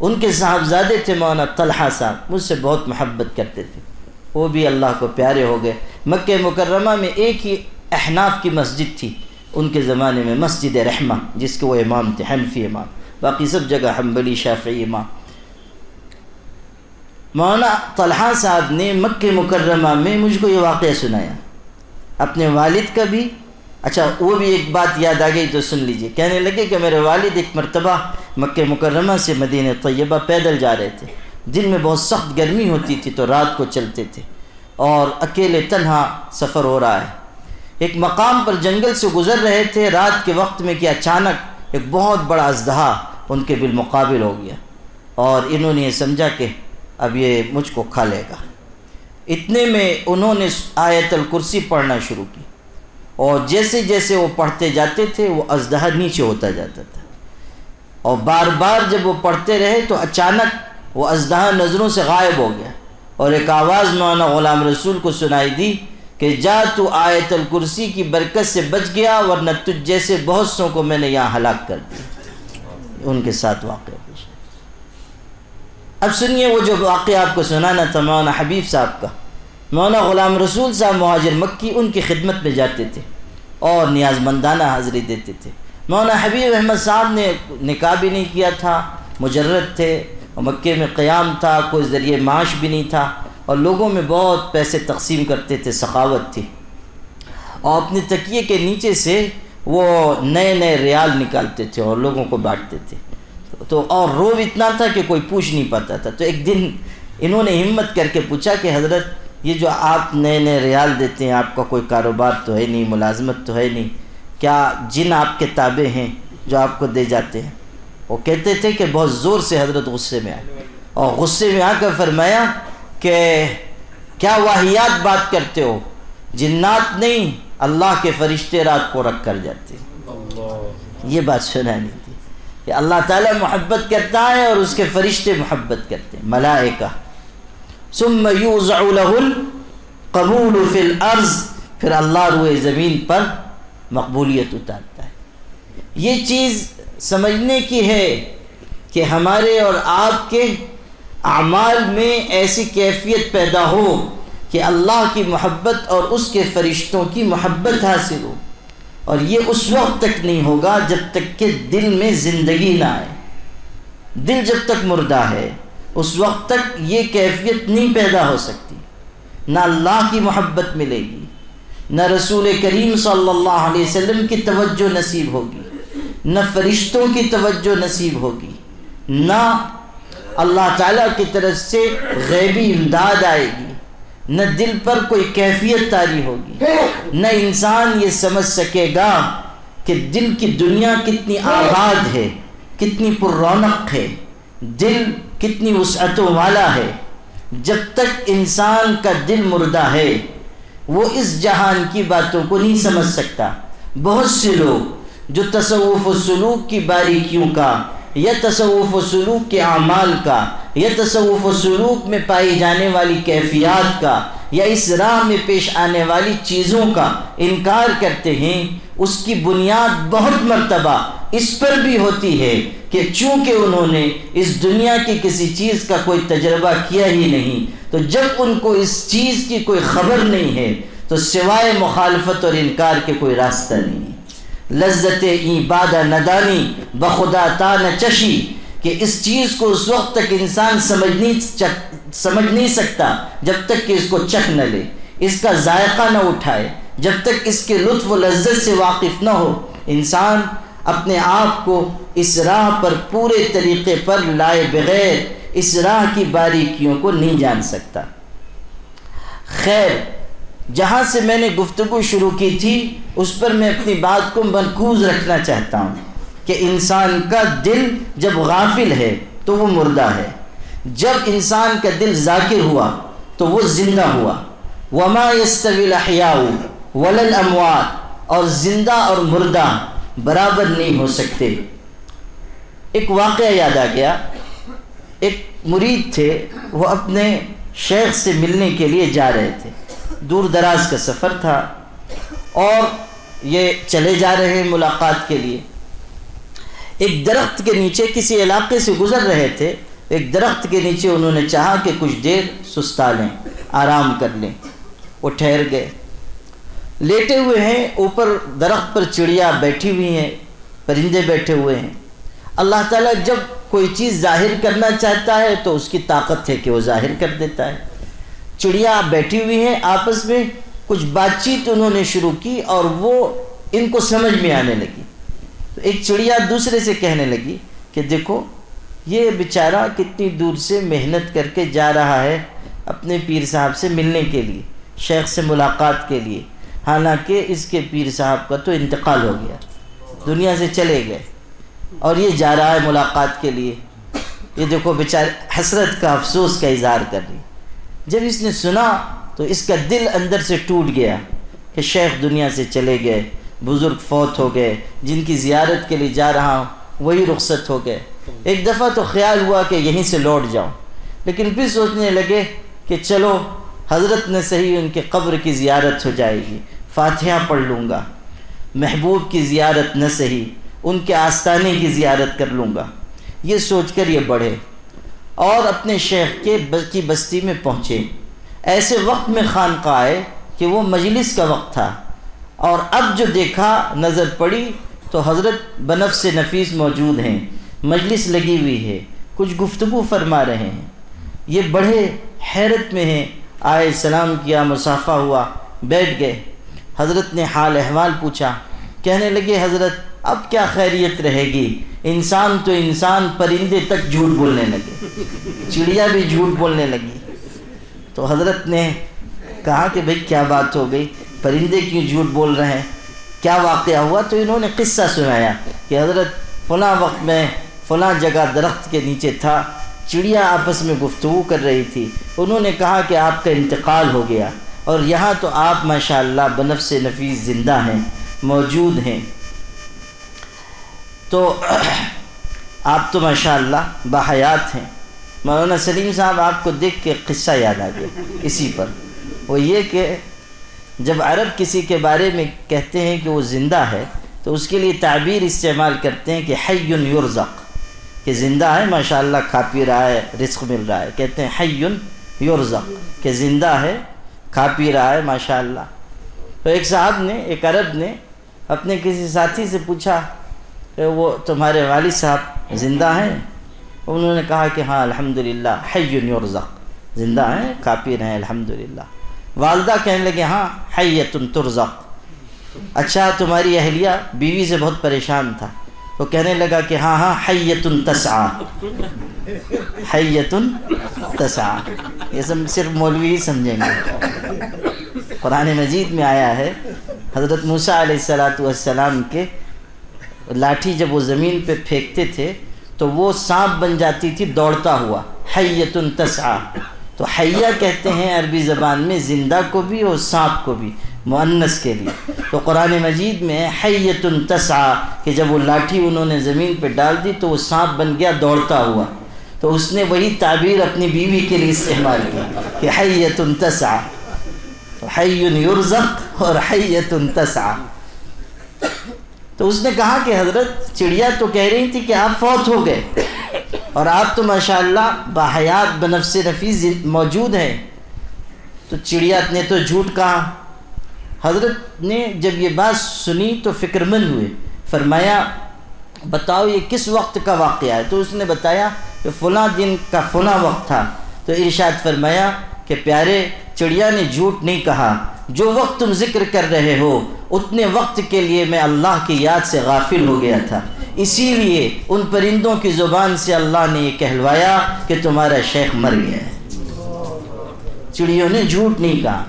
S1: ان کے صاحبزادے تھے مولانا طلحہ صاحب، مجھ سے بہت محبت کرتے تھے، وہ بھی اللہ کو پیارے ہو گئے۔ مکہ مکرمہ میں ایک ہی احناف کی مسجد تھی ان کے زمانے میں، مسجد رحمہ، جس کے وہ امام تھے، حنفی امام، باقی سب جگہ حنبلی شافعی امام۔ مولانا طلحہ صاحب نے مکہ مکرمہ میں مجھ کو یہ واقعہ سنایا، اپنے والد کا بھی۔ اچھا، وہ بھی ایک بات یاد آ گئی تو سن لیجئے۔ کہنے لگے کہ میرے والد ایک مرتبہ مکہ مکرمہ سے مدینہ طیبہ پیدل جا رہے تھے، دن میں بہت سخت گرمی ہوتی تھی تو رات کو چلتے تھے، اور اکیلے تنہا سفر ہو رہا ہے۔ ایک مقام پر جنگل سے گزر رہے تھے رات کے وقت میں کہ اچانک ایک بہت بڑا اژدہا ان کے بالمقابل ہو گیا، اور انہوں نے یہ سمجھا کہ اب یہ مجھ کو کھا لے گا۔ اتنے میں انہوں نے آیت الکرسی پڑھنا شروع کی، اور جیسے جیسے وہ پڑھتے جاتے تھے وہ اژدہا نیچے ہوتا جاتا تھا، اور بار بار جب وہ پڑھتے رہے تو اچانک وہ اژدہا نظروں سے غائب ہو گیا، اور ایک آواز مولانا غلام رسول کو سنائی دی کہ جا تو آیت الکرسی کی برکت سے بچ گیا، ورنہ تجھ جیسے بہت سوں کو میں نے یہاں ہلاک کر دیا۔ ان کے ساتھ واقعہ پیش ہے۔ اب سنیے وہ جو واقعہ آپ کو سنانا تھا مولانا حبیب صاحب کا۔ مولانا غلام رسول صاحب مہاجر مکی ان کی خدمت میں جاتے تھے اور نیاز مندانہ حاضری دیتے تھے۔ مولانا حبیب احمد صاحب نے نکاح بھی نہیں کیا تھا، مجرد تھے، اور مکے میں قیام تھا، کوئی ذریعہ معاش بھی نہیں تھا، اور لوگوں میں بہت پیسے تقسیم کرتے تھے، سخاوت تھی، اور اپنے تکیے کے نیچے سے وہ نئے نئے ریال نکالتے تھے اور لوگوں کو بانٹتے تھے، تو اور روب اتنا تھا کہ کوئی پوچھ نہیں پاتا تھا۔ تو ایک دن انہوں نے ہمت کر کے پوچھا کہ حضرت یہ جو آپ نئے نئے ریال دیتے ہیں، آپ کا کوئی کاروبار تو ہے نہیں، ملازمت تو ہے نہیں، کیا جن آپ کے تابع ہیں جو آپ کو دے جاتے ہیں؟ وہ کہتے تھے کہ بہت زور سے حضرت غصے میں آئے، اور غصے میں آ کر فرمایا کہ کیا واہیات بات کرتے ہو، جنات نہیں اللہ کے فرشتے رات کو رکھ کر جاتے ہیں۔ یہ بات سنانی تھی کہ اللہ تعالیٰ محبت کرتا ہے اور اس کے فرشتے محبت کرتے ہیں، ملائکہ۔ ثم یوضع له القبول فی الارض، پھر اللہ روئے زمین پر مقبولیت اتارتا ہے۔ یہ چیز سمجھنے کی ہے کہ ہمارے اور آپ کے اعمال میں ایسی کیفیت پیدا ہو کہ اللہ کی محبت اور اس کے فرشتوں کی محبت حاصل ہو، اور یہ اس وقت تک نہیں ہوگا جب تک کہ دل میں زندگی نہ آئے۔ دل جب تک مردہ ہے اس وقت تک یہ کیفیت نہیں پیدا ہو سکتی، نہ اللہ کی محبت ملے گی، نہ رسول کریم صلی اللہ علیہ وسلم کی توجہ نصیب ہوگی، نہ فرشتوں کی توجہ نصیب ہوگی، نہ اللہ تعالیٰ کی طرف سے غیبی امداد آئے گی، نہ دل پر کوئی کیفیت طاری ہوگی، نہ انسان یہ سمجھ سکے گا کہ دل کی دنیا کتنی آباد ہے، کتنی پر رونق ہے، دل کتنی وسعتوں والا ہے۔ جب تک انسان کا دل مردہ ہے وہ اس جہان کی باتوں کو نہیں سمجھ سکتا۔ بہت سے لوگ جو تصوف و سلوک کی باریکیوں کا یا تصوف و سلوک کے اعمال کا یا تصوف و سلوک میں پائی جانے والی کیفیات کا یا اس راہ میں پیش آنے والی چیزوں کا انکار کرتے ہیں، اس کی بنیاد بہت مرتبہ اس پر بھی ہوتی ہے کہ چونکہ انہوں نے اس دنیا کی کسی چیز کا کوئی تجربہ کیا ہی نہیں، تو جب ان کو اس چیز کی کوئی خبر نہیں ہے تو سوائے مخالفت اور انکار کے کوئی راستہ نہیں ہے۔ لذت عبادہ ندانی بخدا تا نہ چشی، کہ اس چیز کو اس وقت تک انسان سمجھ نہیں سکتا جب تک کہ اس کو چکھ نہ لے، اس کا ذائقہ نہ اٹھائے، جب تک اس کے لطف و لذت سے واقف نہ ہو، انسان اپنے آپ کو اس راہ پر پورے طریقے پر لائے بغیر اس راہ کی باریکیوں کو نہیں جان سکتا۔ خیر، جہاں سے میں نے گفتگو شروع کی تھی اس پر میں اپنی بات کو مرکوز رکھنا چاہتا ہوں کہ انسان کا دل جب غافل ہے تو وہ مردہ ہے، جب انسان کا دل ذاکر ہوا تو وہ زندہ ہوا۔ وما يستوي الاحیاء ولا الاموات، اور زندہ اور مردہ برابر نہیں ہو سکتے۔ ایک واقعہ یاد آ گیا، ایک مرید تھے، وہ اپنے شیخ سے ملنے کے لیے جا رہے تھے، دور دراز کا سفر تھا اور یہ چلے جا رہے ہیں ملاقات کے لیے۔ ایک درخت کے نیچے کسی علاقے سے گزر رہے تھے، ایک درخت کے نیچے انہوں نے چاہا کہ کچھ دیر سستا لیں، آرام کر لیں۔ وہ ٹھہر گئے، لیٹے ہوئے ہیں، اوپر درخت پر چڑیا بیٹھی ہوئی ہیں، پرندے بیٹھے ہوئے ہیں۔ اللہ تعالیٰ جب کوئی چیز ظاہر کرنا چاہتا ہے تو اس کی طاقت ہے کہ وہ ظاہر کر دیتا ہے۔ چڑیا بیٹھی ہوئی ہیں، آپس میں کچھ بات چیت انہوں نے شروع کی اور وہ ان کو سمجھ میں آنے لگی۔ تو ایک چڑیا دوسرے سے کہنے لگی کہ دیکھو یہ بیچارہ کتنی دور سے محنت کر کے جا رہا ہے اپنے پیر صاحب سے ملنے کے لیے، شیخ سے ملاقات کے لیے، حالانکہ اس کے پیر صاحب کا تو انتقال ہو گیا، دنیا سے چلے گئے، اور یہ جا رہا ہے ملاقات کے لیے۔ یہ دیکھو بیچارے حسرت کا، افسوس کا اظہار کر رہی۔ جب اس نے سنا تو اس کا دل اندر سے ٹوٹ گیا کہ شیخ دنیا سے چلے گئے، بزرگ فوت ہو گئے، جن کی زیارت کے لیے جا رہا ہوں وہی رخصت ہو گئے۔ ایک دفعہ تو خیال ہوا کہ یہیں سے لوٹ جاؤں، لیکن پھر سوچنے لگے کہ چلو حضرت نے صحیح ان کے قبر کی زیارت ہو جائے گی، فاتحہ پڑھ لوں گا، محبوب کی زیارت نہ صحیح ان کے آستانے کی زیارت کر لوں گا۔ یہ سوچ کر یہ بڑھے اور اپنے شیخ کی بستی میں پہنچے۔ ایسے وقت میں خانقاہ آئے کہ وہ مجلس کا وقت تھا، اور اب جو دیکھا، نظر پڑی تو حضرت بنفس نفیس موجود ہیں، مجلس لگی ہوئی ہے، کچھ گفتگو فرما رہے ہیں۔ یہ بڑے حیرت میں ہیں، آئے، سلام کیا، مصافحہ ہوا، بیٹھ گئے۔ حضرت نے حال احوال پوچھا، کہنے لگے حضرت اب کیا خیریت رہے گی، انسان تو انسان، پرندے تک جھوٹ بولنے لگے، چڑیا بھی جھوٹ بولنے لگی۔ تو حضرت نے کہا کہ بھئی کیا بات ہو گئی، پرندے کیوں جھوٹ بول رہے ہیں، کیا واقعہ ہوا؟ تو انہوں نے قصہ سنایا کہ حضرت فلاں وقت میں فلاں جگہ درخت کے نیچے تھا، چڑیا آپس میں گفتگو کر رہی تھی، انہوں نے کہا کہ آپ کا انتقال ہو گیا، اور یہاں تو آپ ماشاءاللہ بنفس نفیس زندہ ہیں، موجود ہیں، تو آپ تو ماشاءاللہ باحیات ہیں۔ مولانا سلیم صاحب آپ کو دیکھ کے قصہ یاد آ گیا اسی پر، وہ یہ کہ جب عرب کسی کے بارے میں کہتے ہیں کہ وہ زندہ ہے تو اس کے لیے تعبیر استعمال کرتے ہیں کہ حی یرزق، کہ زندہ ہے ماشاءاللہ، کھا پی رہا ہے، رزق مل رہا ہے، کہتے ہیں حی یرزق، کہ زندہ ہے، کھا پی رہا ہے ماشاءاللہ۔ تو ایک صاحب نے، ایک عرب نے اپنے کسی ساتھی سے پوچھا کہ وہ تمہارے والد صاحب زندہ ہیں؟ انہوں نے کہا کہ ہاں الحمدللہ حی یرزق، زندہ ہیں، کھا پی رہے ہیں الحمدللہ۔ والدہ کہنے لگے ہاں حیۃ ترزق، اچھا تمہاری اہلیہ بیوی سے بہت پریشان تھا، تو کہنے لگا کہ ہاں ہاں حیۃ تسعی، حیۃ تسعی۔ یہ سب صرف مولوی ہی سمجھیں گے۔ قرآن مجید میں آیا ہے حضرت موسیٰ علیہ السلام کے لاٹھی جب وہ زمین پہ پھینکتے تھے تو وہ سانپ بن جاتی تھی دوڑتا ہوا، حیۃ تسعی۔ تو حیہ کہتے ہیں عربی زبان میں زندہ کو بھی اور سانپ کو بھی، مؤنث کے لیے۔ تو قرآن مجید میں حیۃ تسعی کہ جب وہ لاٹھی انہوں نے زمین پہ ڈال دی تو وہ سانپ بن گیا دوڑتا ہوا، تو اس نے وہی تعبیر اپنی بیوی کے لیے استعمال کی کہ حیۃ تسعی، حی یرزق اور حیۃ تسعی۔ تو اس نے کہا کہ حضرت چڑیا تو کہہ رہی تھی کہ آپ فوت ہو گئے اور آپ تو ماشاءاللہ باحیات بنفس نفیس موجود ہیں، تو چڑیا نے تو جھوٹ کہا۔ حضرت نے جب یہ بات سنی تو فکر مند ہوئے، فرمایا بتاؤ یہ کس وقت کا واقعہ ہے؟ تو اس نے بتایا کہ فلاں دن کا فلاں وقت تھا۔ تو ارشاد فرمایا کہ پیارے چڑیا نے جھوٹ نہیں کہا، جو وقت تم ذکر کر رہے ہو اتنے وقت کے لیے میں اللہ کی یاد سے غافل ہو گیا تھا، اسی لیے ان پرندوں کی زبان سے اللہ نے یہ کہلوایا کہ تمہارا شیخ مر گیا ہے۔ چڑیوں نے جھوٹ نہیں کہا،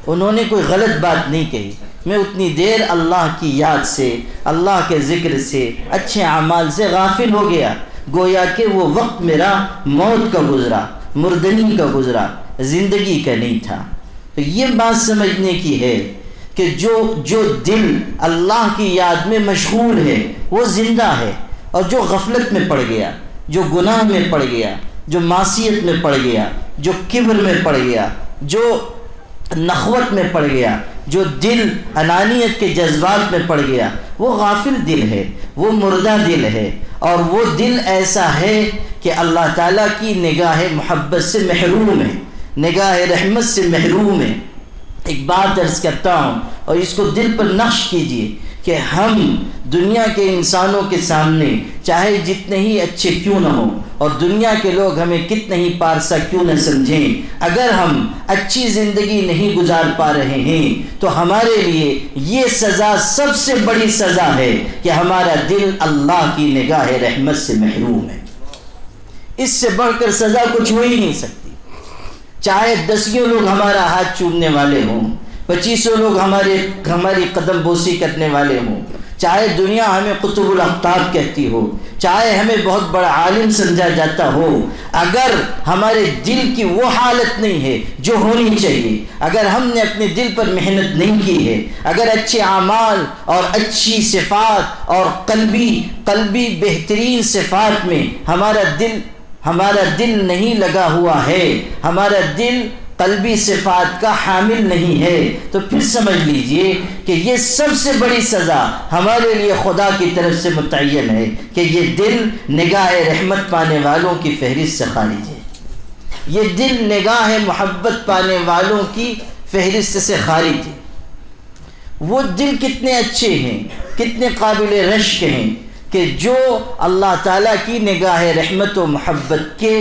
S1: انہوں نے کوئی غلط بات نہیں کہی، میں اتنی دیر اللہ کی یاد سے، اللہ کے ذکر سے، اچھے اعمال سے غافل ہو گیا، گویا کہ وہ وقت میرا موت کا گزرا، مردنی کا گزرا، زندگی کا نہیں تھا۔ تو یہ بات سمجھنے کی ہے کہ جو دل اللہ کی یاد میں مشغول ہے وہ زندہ ہے، اور جو غفلت میں پڑ گیا، جو گناہ میں پڑ گیا، جو معصیت میں پڑ گیا، جو کبر میں پڑ گیا، جو نخوت میں پڑ گیا، جو دل انانیت کے جذبات میں پڑ گیا، وہ غافل دل ہے، وہ مردہ دل ہے، اور وہ دل ایسا ہے کہ اللہ تعالیٰ کی نگاہ محبت سے محروم ہے، نگاہ رحمت سے محروم ہے۔ ایک بات عرض کرتا ہوں اور اس کو دل پر نقش کیجئے کہ ہم دنیا کے انسانوں کے سامنے چاہے جتنے ہی اچھے کیوں نہ ہوں اور دنیا کے لوگ ہمیں کتنے ہی پارسا کیوں نہ سمجھیں، اگر ہم اچھی زندگی نہیں گزار پا رہے ہیں تو ہمارے لیے یہ سزا سب سے بڑی سزا ہے کہ ہمارا دل اللہ کی نگاہ رحمت سے محروم ہے۔ اس سے بڑھ کر سزا کچھ ہو ہی نہیں سکتی۔ چاہے 10 لوگ ہمارا ہاتھ چومنے والے ہوں، 25 لوگ ہماری قدم بوسی کرنے والے ہوں، چاہے دنیا ہمیں قطب الاقطاب کہتی ہو، چاہے ہمیں بہت بڑا عالم سمجھا جاتا ہو، اگر ہمارے دل کی وہ حالت نہیں ہے جو ہونی چاہیے، اگر ہم نے اپنے دل پر محنت نہیں کی ہے، اگر اچھے اعمال اور اچھی صفات اور قلبی بہترین صفات میں ہمارا دل نہیں لگا ہوا ہے، ہمارا دل قلبی صفات کا حامل نہیں ہے، تو پھر سمجھ لیجئے کہ یہ سب سے بڑی سزا ہمارے لیے خدا کی طرف سے متعین ہے کہ یہ دل نگاہ رحمت پانے والوں کی فہرست سے خارج ہے، یہ دل نگاہ محبت پانے والوں کی فہرست سے خارج ہے۔ وہ دل کتنے اچھے ہیں، کتنے قابل رشک ہیں کہ جو اللہ تعالیٰ کی نگاہ رحمت و محبت کے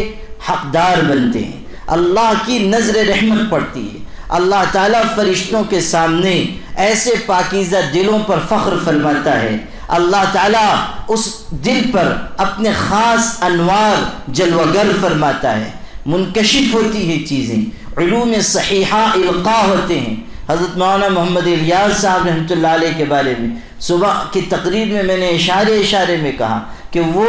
S1: حقدار بنتے ہیں، اللہ کی نظر رحمت پڑتی ہے، اللہ تعالیٰ فرشتوں کے سامنے ایسے پاکیزہ دلوں پر فخر فرماتا ہے، اللہ تعالیٰ اس دل پر اپنے خاص انوار جلوگر فرماتا ہے، منکشف ہوتی ہے چیزیں، علوم صحیحہ القاء ہوتے ہیں۔ حضرت مولانا محمد الیاس صاحب رحمۃ اللہ علیہ کے بارے میں صبح کی تقریر میں میں نے اشارے میں کہا کہ وہ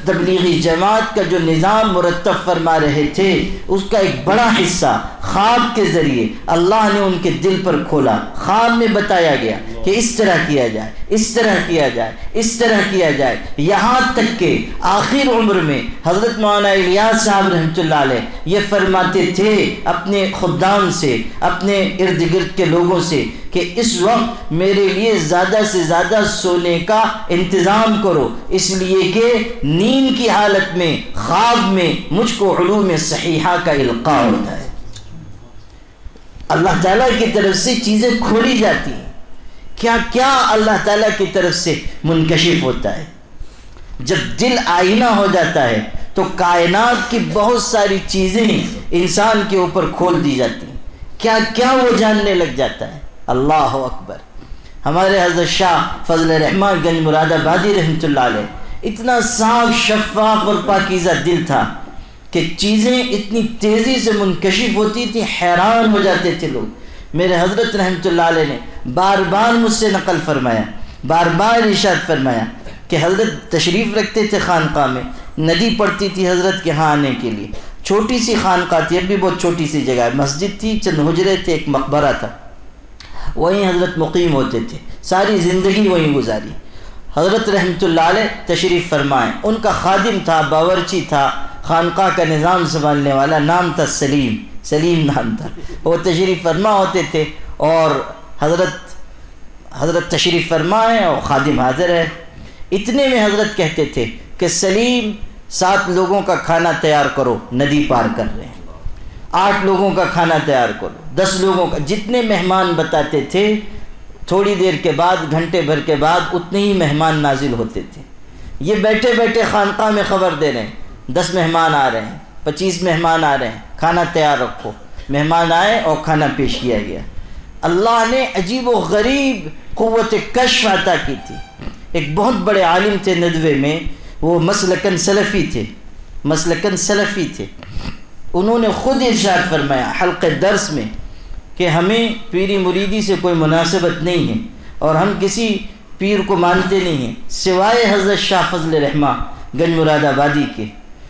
S1: تبلیغی جماعت کا جو نظام مرتب فرما رہے تھے، اس کا ایک بڑا حصہ خواب کے ذریعے اللہ نے ان کے دل پر کھولا۔ خواب میں بتایا گیا کہ اس طرح کیا جائے، اس طرح کیا جائے، اس طرح کیا جائے، یہاں تک کہ آخر عمر میں حضرت مولانا الیاس صاحب رحمۃ اللہ علیہ یہ فرماتے تھے اپنے خدام سے، اپنے ارد گرد کے لوگوں سے کہ اس وقت میرے لیے زیادہ سے زیادہ سونے کا انتظام کرو، اس لیے کہ نیند کی حالت میں، خواب میں مجھ کو علوم صحیحہ کا القاء ہوتا ہے۔ اللہ تعالیٰ کی طرف سے چیزیں کھولی جاتی ہیں، کیا کیا اللہ تعالیٰ کی طرف سے منکشف ہوتا ہے۔ جب دل آئینہ ہو جاتا ہے تو کائنات کی بہت ساری چیزیں انسان کے اوپر کھول دی جاتی ہیں، کیا کیا وہ جاننے لگ جاتا ہے۔ اللہ اکبر۔ ہمارے حضرت شاہ فضل رحمان گنج مراد آبادی رحمۃ اللہ علیہ اتنا صاف شفاف اور پاکیزہ دل تھا کہ چیزیں اتنی تیزی سے منکشف ہوتی تھی، حیران ہو جاتے تھے لوگ۔ میرے حضرت رحمۃ اللہ علیہ نے بار بار مجھ سے نقل فرمایا، بار بار ارشاد فرمایا کہ حضرت تشریف رکھتے تھے خانقاہ میں، ندی پڑتی تھی حضرت کے ہاں آنے کے لیے، چھوٹی سی خانقاہ تھی، اب بھی بہت چھوٹی سی جگہ ہے، مسجد تھی، چند حجرے تھے، ایک مقبرہ تھا، وہیں حضرت مقیم ہوتے تھے، ساری زندگی وہیں گزاری۔ حضرت رحمۃ اللہ علیہ تشریف فرمائیں، ان کا خادم تھا، باورچی تھا، خانقاہ کا نظام سنبھالنے والا، نام تھا سلیم نام تھا۔ وہ تشریف فرما ہوتے تھے اور حضرت تشریف فرما ہے اور خادم حاضر ہے۔ اتنے میں حضرت کہتے تھے کہ سلیم 7 لوگوں کا کھانا تیار کرو، ندی پار کر رہے ہیں، 8 لوگوں کا کھانا تیار کرو، 10 لوگوں کا، جتنے مہمان بتاتے تھے تھوڑی دیر کے بعد، گھنٹے بھر کے بعد اتنے ہی مہمان نازل ہوتے تھے۔ یہ بیٹھے بیٹھے خانقاہ میں خبر دے رہے ہیں 10 مہمان آ رہے ہیں، 25 مہمان آ رہے ہیں، کھانا تیار رکھو۔ مہمان آئے اور کھانا پیش کیا گیا۔ اللہ نے عجیب و غریب قوت کشف عطا کی تھی۔ ایک بہت بڑے عالم تھے ندوے میں، وہ مسلکن سلفی تھے، انہوں نے خود ارشاد فرمایا حلقہ درس میں کہ ہمیں پیری مریدی سے کوئی مناسبت نہیں ہے اور ہم کسی پیر کو مانتے نہیں ہیں سوائے حضرت شاہ فضل رحمان گنج مراد آبادی کے۔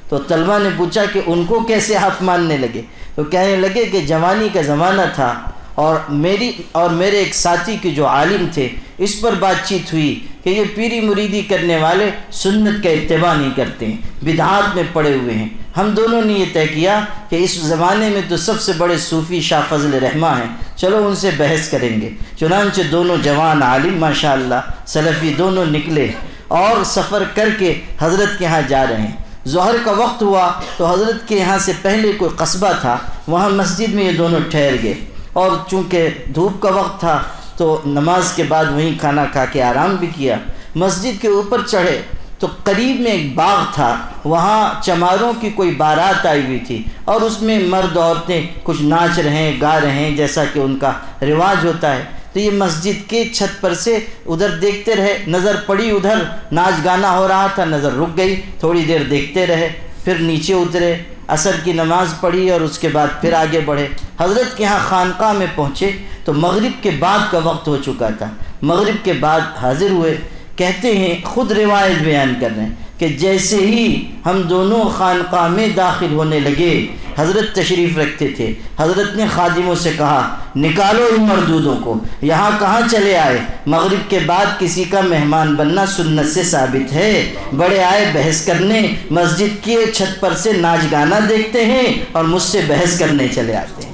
S1: تو طلبہ نے پوچھا کہ ان کو کیسے آپ ماننے لگے؟ تو کہنے لگے کہ جوانی کا زمانہ تھا اور میرے ایک ساتھی کے جو عالم تھے، اس پر بات چیت ہوئی کہ یہ پیری مریدی کرنے والے سنت کا اتباع نہیں کرتے ہیں، بدعات میں پڑے ہوئے ہیں۔ ہم دونوں نے یہ طے کیا کہ اس زمانے میں تو سب سے بڑے صوفی شاہ فضل رحمان ہیں، چلو ان سے بحث کریں گے۔ چنانچہ دونوں جوان عالم ماشاءاللہ سلفی دونوں نکلے اور سفر کر کے حضرت کے ہاں جا رہے ہیں۔ ظہر کا وقت ہوا تو حضرت کے یہاں سے پہلے کوئی قصبہ تھا، وہاں مسجد میں یہ دونوں ٹھہر گئے، اور چونکہ دھوپ کا وقت تھا تو نماز کے بعد وہیں کھانا کھا کے آرام بھی کیا۔ مسجد کے اوپر چڑھے تو قریب میں ایک باغ تھا، وہاں چماروں کی کوئی بارات آئی ہوئی تھی اور اس میں مرد عورتیں کچھ ناچ رہے ہیں، گا رہے ہیں، جیسا کہ ان کا رواج ہوتا ہے۔ تو یہ مسجد کے چھت پر سے ادھر دیکھتے رہے، نظر پڑی ادھر ناچ گانا ہو رہا تھا، نظر رک گئی، تھوڑی دیر دیکھتے رہے، پھر نیچے اترے، عصر کی نماز پڑھی اور اس کے بعد پھر آگے بڑھے۔ حضرت کے ہاں خانقاہ میں پہنچے تو مغرب کے بعد کا وقت ہو چکا تھا، مغرب کے بعد حاضر ہوئے۔ کہتے ہیں، خود روایت بیان کر رہے ہیں کہ جیسے ہی ہم دونوں خانقاہ میں داخل ہونے لگے، حضرت تشریف رکھتے تھے، حضرت نے خادموں سے کہا نکالو ان مردودوں کو، یہاں کہاں چلے آئے؟ مغرب کے بعد کسی کا مہمان بننا سنت سے ثابت ہے، بڑے آئے بحث کرنے، مسجد کی چھت پر سے ناچ گانا دیکھتے ہیں اور مجھ سے بحث کرنے چلے آتے ہیں۔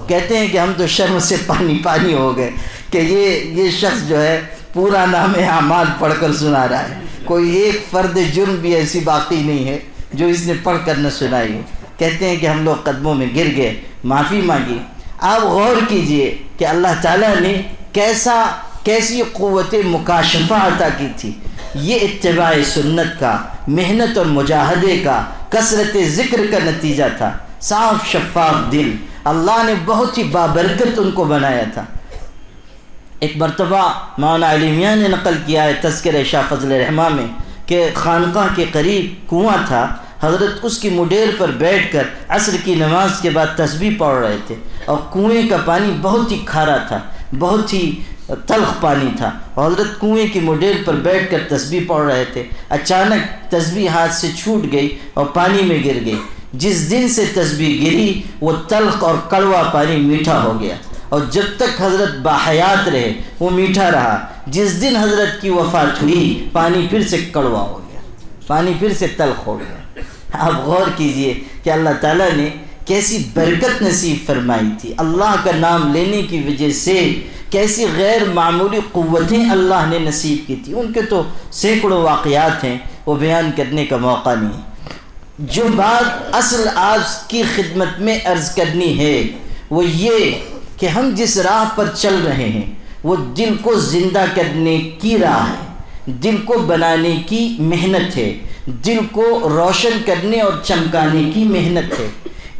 S1: کہتے ہیں کہ ہم تو شرم سے پانی ہو گئے کہ یہ شخص جو ہے پورا نام اعمال پڑھ کر سنا رہا ہے، کوئی ایک فرد جرم بھی ایسی باقی نہیں ہے جو اس نے پڑھ کر نہ سنائی ہو۔ کہتے ہیں کہ ہم لوگ قدموں میں گر گئے، معافی مانگی۔ آپ غور کیجئے کہ اللہ تعالیٰ نے کیسی قوت مکاشفہ عطا کی تھی۔ یہ اتباع سنت کا، محنت اور مجاہدے کا، کثرت ذکر کا نتیجہ تھا۔ صاف شفاف دل، اللہ نے بہت ہی بابرکت ان کو بنایا تھا۔ ایک مرتبہ مولانا علی میاں نے نقل کیا ہے تذکرہ شاہ فضل الرحمٰ میں کہ خانقاہ کے قریب کنواں تھا، حضرت اس کی مڈیر پر بیٹھ کر عصر کی نماز کے بعد تسبیح پڑھ رہے تھے، اور کنویں کا پانی بہت ہی کھارا تھا، بہت ہی تلخ پانی تھا، اور حضرت کنویں کی مڈیر پر بیٹھ کر تسبیح پڑھ رہے تھے۔ اچانک تسبیح ہاتھ سے چھوٹ گئی اور پانی میں گر گئی۔ جس دن سے تسبیح گری وہ تلخ اور کڑوا پانی میٹھا ہو گیا، اور جب تک حضرت باحیات رہے وہ میٹھا رہا۔ جس دن حضرت کی وفات ہوئی پانی پھر سے کڑوا ہو گیا، پانی پھر سے تلخ ہو گیا۔ آپ غور کیجئے کہ اللہ تعالیٰ نے کیسی برکت نصیب فرمائی تھی، اللہ کا نام لینے کی وجہ سے کیسی غیر معمولی قوتیں اللہ نے نصیب کی تھی۔ ان کے تو سینکڑوں واقعات ہیں، وہ بیان کرنے کا موقع نہیں۔ جو بات اصل آپ کی خدمت میں عرض کرنی ہے وہ یہ کہ ہم جس راہ پر چل رہے ہیں وہ دل کو زندہ کرنے کی راہ ہے، دل کو بنانے کی محنت ہے، دل کو روشن کرنے اور چمکانے کی محنت ہے۔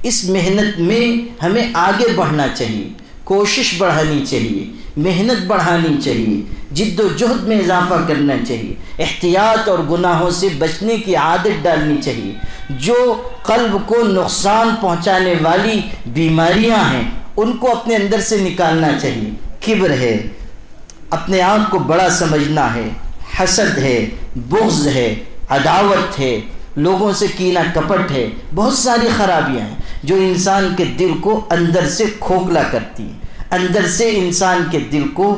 S1: اس محنت میں ہمیں آگے بڑھنا چاہیے، کوشش بڑھانی چاہیے، محنت بڑھانی چاہیے، جد و جہد میں اضافہ کرنا چاہیے، احتیاط اور گناہوں سے بچنے کی عادت ڈالنی چاہیے۔ جو قلب کو نقصان پہنچانے والی بیماریاں ہیں ان کو اپنے اندر سے نکالنا چاہیے۔ کبر ہے، اپنے آپ کو بڑا سمجھنا ہے، حسد ہے، بغض ہے، عداوت ہے، لوگوں سے کینہ کپٹ ہے، بہت ساری خرابیاں ہیں جو انسان کے دل کو اندر سے کھوکھلا کرتی ہیں، اندر سے انسان کے دل کو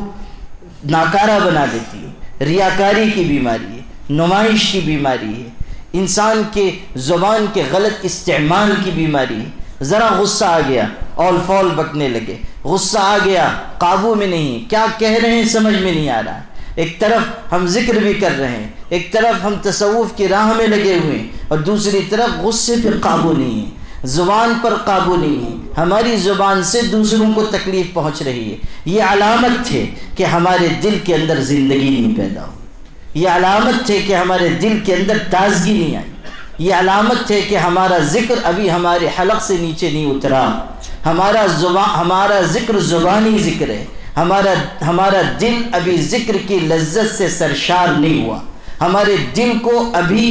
S1: ناکارہ بنا دیتی ہے۔ ریاکاری کی بیماری ہے، نمائش کی بیماری ہے، انسان کے زبان کے غلط استعمال کی بیماری ہے۔ ذرا غصہ آ گیا اول فول بکنے لگے، غصہ آ گیا قابو میں نہیں، کیا کہہ رہے ہیں سمجھ میں نہیں آ رہا۔ ایک طرف ہم ذکر بھی کر رہے ہیں، ایک طرف ہم تصوف کی راہ میں لگے ہوئے ہیں، اور دوسری طرف غصے پر قابو نہیں ہے، زبان پر قابو نہیں ہے، ہماری زبان سے دوسروں کو تکلیف پہنچ رہی ہے۔ یہ علامت ہے کہ ہمارے دل کے اندر زندگی نہیں پیدا ہوئی، یہ علامت ہے کہ ہمارے دل کے اندر تازگی نہیں آئی، یہ علامت ہے کہ ہمارا ذکر ابھی ہمارے حلق سے نیچے نہیں اترا، ہمارا ذکر زبانی ذکر ہے، ہمارا دل ابھی ذکر کی لذت سے سرشار نہیں ہوا، ہمارے دل کو ابھی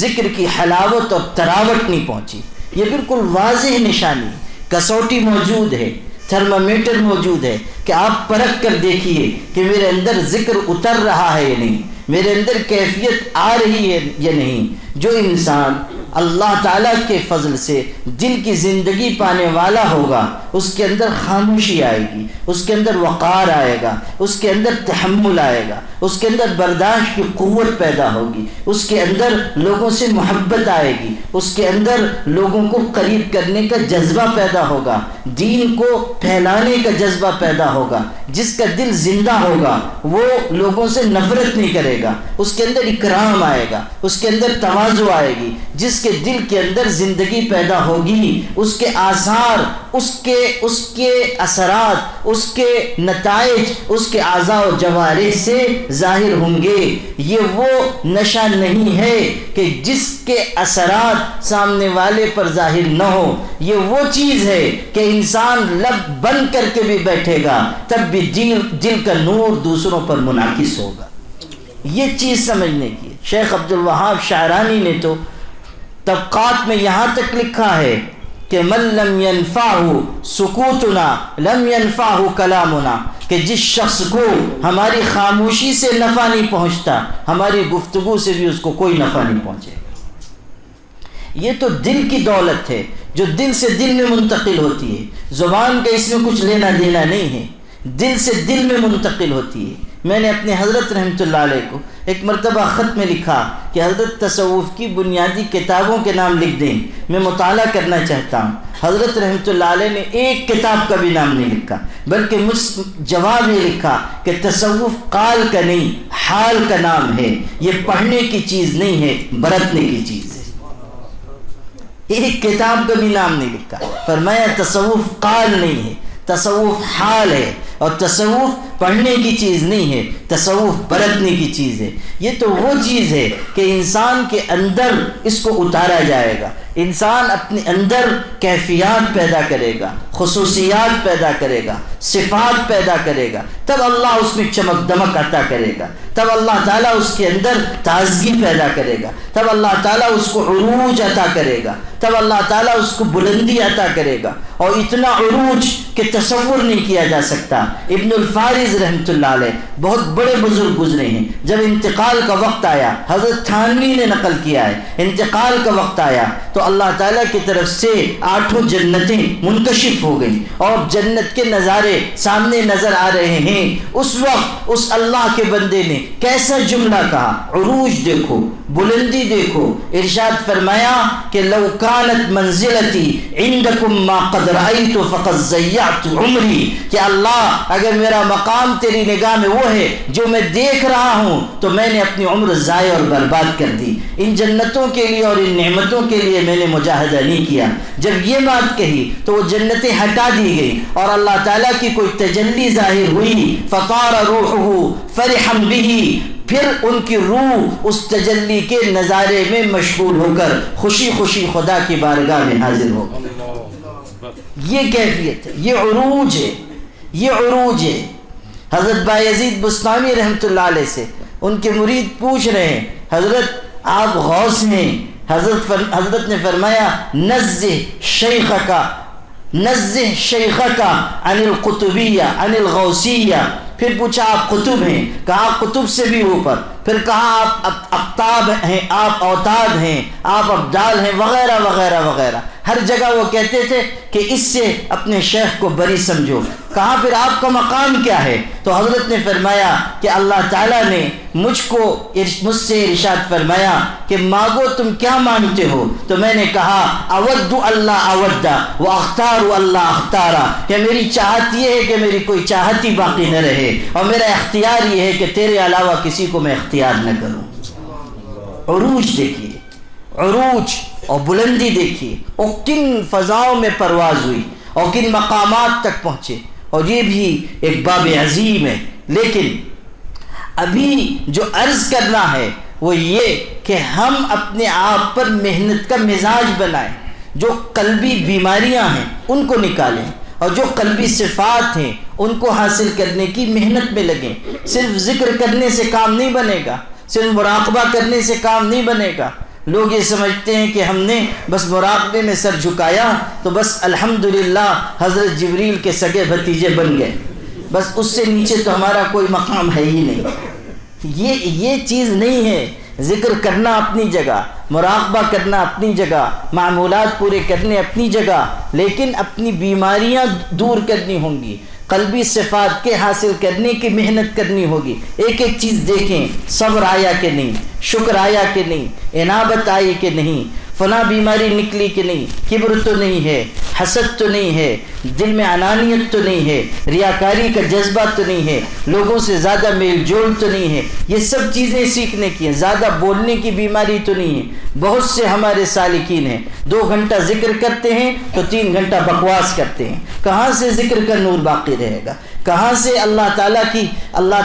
S1: ذکر کی حلاوت اور تراوٹ نہیں پہنچی۔ یہ بالکل واضح نشانی، کسوٹی موجود ہے، تھرمامیٹر موجود ہے کہ آپ پرکھ کر دیکھیے کہ میرے اندر ذکر اتر رہا ہے یا نہیں، میرے اندر کیفیت آ رہی ہے یا نہیں۔ جو انسان اللہ تعالیٰ کے فضل سے دل کی زندگی پانے والا ہوگا اس کے اندر خاموشی آئے گی، اس کے اندر وقار آئے گا، اس کے اندر تحمل آئے گا، اس کے اندر برداشت کی قوت پیدا ہوگی، اس کے اندر لوگوں سے محبت آئے گی، اس کے اندر لوگوں کو قریب کرنے کا جذبہ پیدا ہوگا، دین کو پھیلانے کا جذبہ پیدا ہوگا۔ جس کا دل زندہ ہوگا وہ لوگوں سے نفرت نہیں کرے گا، اس کے اندر اکرام آئے گا، اس کے اندر تواضع آئے گی۔ جس کے دل کے اندر زندگی پیدا ہوگی اس کے آثار، اس کے اثرات، اس کے نتائج اس کے اعضاء و جوارح سے ظاہر ہوں گے۔ یہ وہ نشہ نہیں ہے کہ جس کے اثرات سامنے والے پر ظاہر نہ ہو، یہ وہ چیز ہے کہ انسان لب بند کر کے بھی بیٹھے گا تب بھی دل کا نور دوسروں پر منعکس ہوگا۔ یہ چیز سمجھنے کی۔ شیخ عبد الوہاب شعرانی نے تو طبقات میں یہاں تک لکھا ہے کہ من لم ينفعه سکوتنا لم ينفعه کلامنا، کہ جس شخص کو ہماری خاموشی سے نفع نہیں پہنچتا ہماری گفتگو سے بھی اس کو کوئی نفع نہیں پہنچے گا۔ یہ تو دل کی دولت ہے جو دل سے دل میں منتقل ہوتی ہے، زبان کا اس میں کچھ لینا دینا نہیں ہے، دل سے دل میں منتقل ہوتی ہے۔ میں نے اپنے حضرت رحمۃ اللہ علیہ کو ایک مرتبہ خط میں لکھا کہ حضرت تصوف کی بنیادی کتابوں کے نام لکھ دیں، میں مطالعہ کرنا چاہتا ہوں۔ حضرت رحمۃ اللہ علیہ نے ایک کتاب کا بھی نام نہیں لکھا، بلکہ مجھ جواب یہ لکھا کہ تصوف قال کا نہیں حال کا نام ہے، یہ پڑھنے کی چیز نہیں ہے، برتنے کی چیز ہے۔ ایک کتاب کا بھی نام نہیں لکھا، فرمایا تصوف قال نہیں ہے، تصوف حال ہے، اور تصوف پڑھنے کی چیز نہیں ہے، تصوف برتنے کی چیز ہے۔ یہ تو وہ چیز ہے کہ انسان کے اندر اس کو اتارا جائے گا، انسان اپنے اندر کیفیات پیدا کرے گا، خصوصیات پیدا کرے گا، صفات پیدا کرے گا، تب اللہ اس میں چمک دمک عطا کرے گا، تب اللہ تعالیٰ اس کے اندر تازگی پیدا کرے گا، تب اللہ تعالیٰ اس کو عروج عطا کرے گا، تب اللہ تعالیٰ اس کو بلندی عطا کرے گا، اور اتنا عروج کہ تصور نہیں کیا جا سکتا۔ ابن الفارض رحمۃ اللہ علیہ بہت بڑے بزرگ گزرے ہیں، جب انتقال کا وقت آیا، حضرت تھانوی نے نقل کیا ہے، انتقال کا وقت آیا تو اللہ تعالیٰ کی طرف سے 8 جنتیں منکشف ہو گئیں اور جنت کے نظارے سامنے نظر آ رہے ہیں۔ اس وقت اس اللہ کے بندے نے کیسا جملہ کہا، عروج دیکھو، بلندی دیکھو، ارشاد فرمایا کہ لو کانت منزلتی عندکم ما قد رأیت فقد ضیعت عمری، کہ اللہ اگر میرا مقام تیری نگاہ میں وہ ہے جو میں دیکھ رہا ہوں تو میں نے اپنی عمر ضائع اور برباد کر دی، ان جنتوں کے لیے اور ان نعمتوں کے لیے میں نے مجاہدہ نہیں کیا۔ جب یہ بات کہی تو وہ جنتیں ہٹا دی گئی اور اللہ تعالیٰ کی کوئی تجلی ظاہر ہوئی، فطار روحہ فرحا بہ، پھر ان کی روح اس تجلی کے نظارے میں مشغول ہو کر خوشی خوشی خدا کی بارگاہ میں حاضر ہو گئی۔ یہ کیفیت ہے، یہ عروج ہے، یہ عروج ہے۔ حضرت بایزید بستامی رحمۃ اللہ علیہ سے ان کے مرید پوچھ رہے ہیں، حضرت آپ غوث ہیں، حضرت نے فرمایا نزہ شیخک عن القطبیہ عن الغوثیہ، پھر پوچھا آپ قطب ہیں، کہا قطب سے بھی اوپر، پھر کہا آپ اقطاب ہیں، آپ اوتاد ہیں، آپ ابدال ہیں، وغیرہ وغیرہ وغیرہ۔ ہر جگہ وہ کہتے تھے کہ اس سے اپنے شیخ کو بری سمجھو۔ کہا پھر آپ کا مقام کیا ہے؟ تو حضرت نے فرمایا کہ اللہ تعالیٰ نے مجھ سے ارشاد فرمایا کہ مانگو تم کیا مانگتے ہو؟ تو میں نے کہا اود اللہ اودہ و اختار اللہ اختارا، کہ میری چاہت یہ ہے کہ میری کوئی چاہت ہی باقی نہ رہے، اور میرا اختیار یہ ہے کہ تیرے علاوہ کسی کو میں اختیار نہ کروں۔ عروج دیکھیے، عروج اور بلندی دیکھیے، اور کن فضاؤں میں پرواز ہوئی اور کن مقامات تک پہنچے، اور یہ بھی ایک باب عظیم ہے۔ لیکن ابھی جو عرض کرنا ہے وہ یہ کہ ہم اپنے آپ پر محنت کا مزاج بنائیں، جو قلبی بیماریاں ہیں ان کو نکالیں، اور جو قلبی صفات ہیں ان کو حاصل کرنے کی محنت میں لگیں۔ صرف ذکر کرنے سے کام نہیں بنے گا، صرف مراقبہ کرنے سے کام نہیں بنے گا۔ لوگ یہ سمجھتے ہیں کہ ہم نے بس مراقبے میں سر جھکایا تو بس الحمدللہ حضرت جبریل کے سگے بھتیجے بن گئے، بس اس سے نیچے تو ہمارا کوئی مقام ہے ہی نہیں۔ یہ چیز نہیں ہے۔ ذکر کرنا اپنی جگہ، مراقبہ کرنا اپنی جگہ، معمولات پورے کرنے اپنی جگہ، لیکن اپنی بیماریاں دور کرنی ہوں گی، قلبی صفات کے حاصل کرنے کی محنت کرنی ہوگی۔ ایک ایک چیز دیکھیں، صبر آیا کہ نہیں، شکر آیا کہ نہیں، انابت آئی کہ نہیں، فلاں بیماری نکلی کہ نہیں، کبر تو نہیں ہے، حسد تو نہیں ہے، دل میں انانیت تو نہیں ہے، ریاکاری کا جذبہ تو نہیں ہے، لوگوں سے زیادہ میل جول تو نہیں ہے۔ یہ سب چیزیں سیکھنے کی ہیں۔ زیادہ بولنے کی بیماری تو نہیں ہے۔ بہت سے ہمارے سالکین ہیں 2 گھنٹہ ذکر کرتے ہیں تو 3 گھنٹہ بکواس کرتے ہیں۔ کہاں سے ذکر کا نور باقی رہے گا؟ کہاں سے اللہ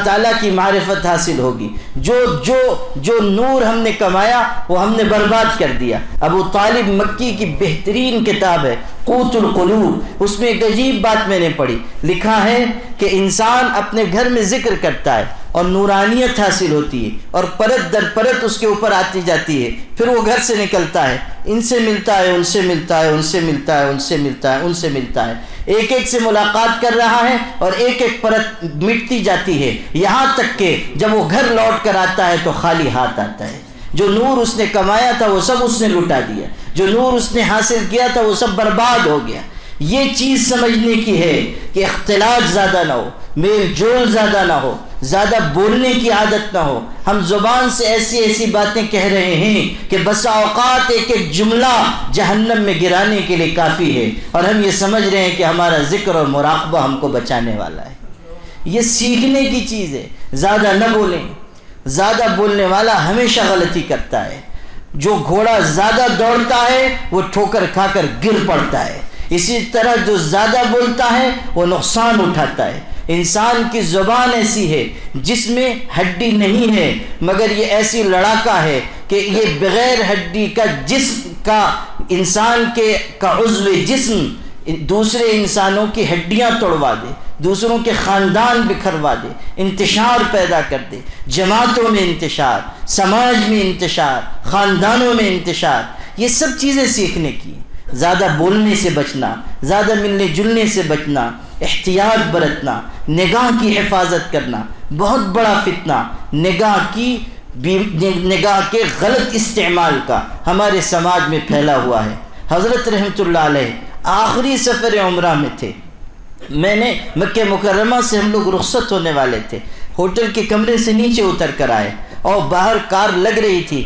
S1: تعالیٰ کی معرفت حاصل ہوگی؟ جو نور ہم نے کمایا وہ ہم نے برباد کر دیا۔ ابو طالب مکی کی بہترین کتاب ہے قوت القلوب، اس میں ایک عجیب بات میں نے پڑھی، لکھا ہے کہ انسان اپنے گھر میں ذکر کرتا ہے اور نورانیت حاصل ہوتی ہے، اور پرت در پرت اس کے اوپر آتی جاتی ہے، پھر وہ گھر سے نکلتا ہے، ان سے ملتا ہے، ان سے ملتا ہے، ان سے ملتا ہے، ان سے ملتا ہے، ان سے ملتا ہے، ایک ایک سے ملاقات کر رہا ہے اور ایک ایک پرت مٹتی جاتی ہے، یہاں تک کہ جب وہ گھر لوٹ کر آتا ہے تو خالی ہاتھ آتا ہے۔ جو نور اس نے کمایا تھا وہ سب اس نے لٹا دیا، جو نور اس نے حاصل کیا تھا وہ سب برباد ہو گیا۔ یہ چیز سمجھنے کی ہے کہ اختلاط زیادہ نہ ہو، میل جول زیادہ نہ ہو، زیادہ بولنے کی عادت نہ ہو۔ ہم زبان سے ایسی باتیں کہہ رہے ہیں کہ بسا اوقات ایک ایک جملہ جہنم میں گرانے کے لیے کافی ہے، اور ہم یہ سمجھ رہے ہیں کہ ہمارا ذکر اور مراقبہ ہم کو بچانے والا ہے۔ یہ سیکھنے کی چیز ہے۔ زیادہ نہ بولیں، زیادہ بولنے والا ہمیشہ غلطی کرتا ہے۔ جو گھوڑا زیادہ دوڑتا ہے وہ ٹھوکر کھا کر گر پڑتا ہے، اسی طرح جو زیادہ بولتا ہے وہ نقصان اٹھاتا ہے۔ انسان کی زبان ایسی ہے جس میں ہڈی نہیں ہے، مگر یہ ایسی لڑاکا ہے کہ یہ بغیر ہڈی کا جسم کا انسان کا عضو جسم دوسرے انسانوں کی ہڈیاں توڑوا دے، دوسروں کے خاندان بکھروا دے، انتشار پیدا کر دے، جماعتوں میں انتشار، سماج میں انتشار، خاندانوں میں انتشار، یہ سب چیزیں سیکھنے کی ہیں۔ زیادہ بولنے سے بچنا، زیادہ ملنے جلنے سے بچنا، احتیاط برتنا، نگاہ کی حفاظت کرنا، بہت بڑا فتنہ نگاہ کے غلط استعمال کا ہمارے سماج میں پھیلا ہوا ہے۔ حضرت رحمۃ اللہ علیہ آخری سفر عمرہ میں تھے، میں نے مکہ مکرمہ سے ہم لوگ رخصت ہونے والے تھے، ہوٹل کے کمرے سے نیچے اتر کر آئے اور باہر کار لگ رہی تھی،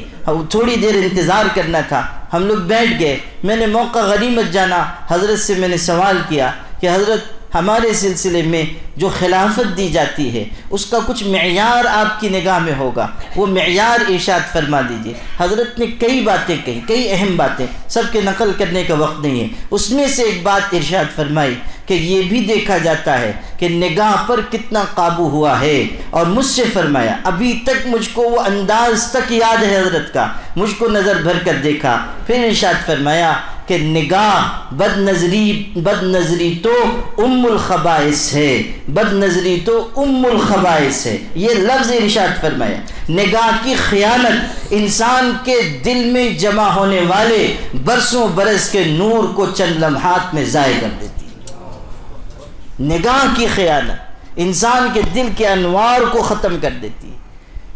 S1: تھوڑی دیر انتظار کرنا تھا، ہم لوگ بیٹھ گئے۔ میں نے موقع غنیمت جانا، حضرت سے میں نے سوال کیا کہ حضرت ہمارے سلسلے میں جو خلافت دی جاتی ہے اس کا کچھ معیار آپ کی نگاہ میں ہوگا، وہ معیار ارشاد فرما دیجئے۔ حضرت نے کئی باتیں کہی، کئی اہم باتیں، سب کے نقل کرنے کا وقت نہیں ہے۔ اس میں سے ایک بات ارشاد فرمائی کہ یہ بھی دیکھا جاتا ہے کہ نگاہ پر کتنا قابو ہوا ہے، اور مجھ سے فرمایا ابھی تک مجھ کو وہ انداز تک یاد ہے حضرت کا، مجھ کو نظر بھر کر دیکھا، پھر ارشاد فرمایا کہ نگاہ بد نظری تو ام الخبائث ہے، بد نظری تو ام الخبائث ہے، یہ لفظ ارشاد فرمایا۔ نگاہ کی خیانت انسان کے دل میں جمع ہونے والے برسوں برس کے نور کو چند لمحات میں ضائع کر دیتی ہے۔ نگاہ کی خیانت انسان کے دل کے انوار کو ختم کر دیتی ہے۔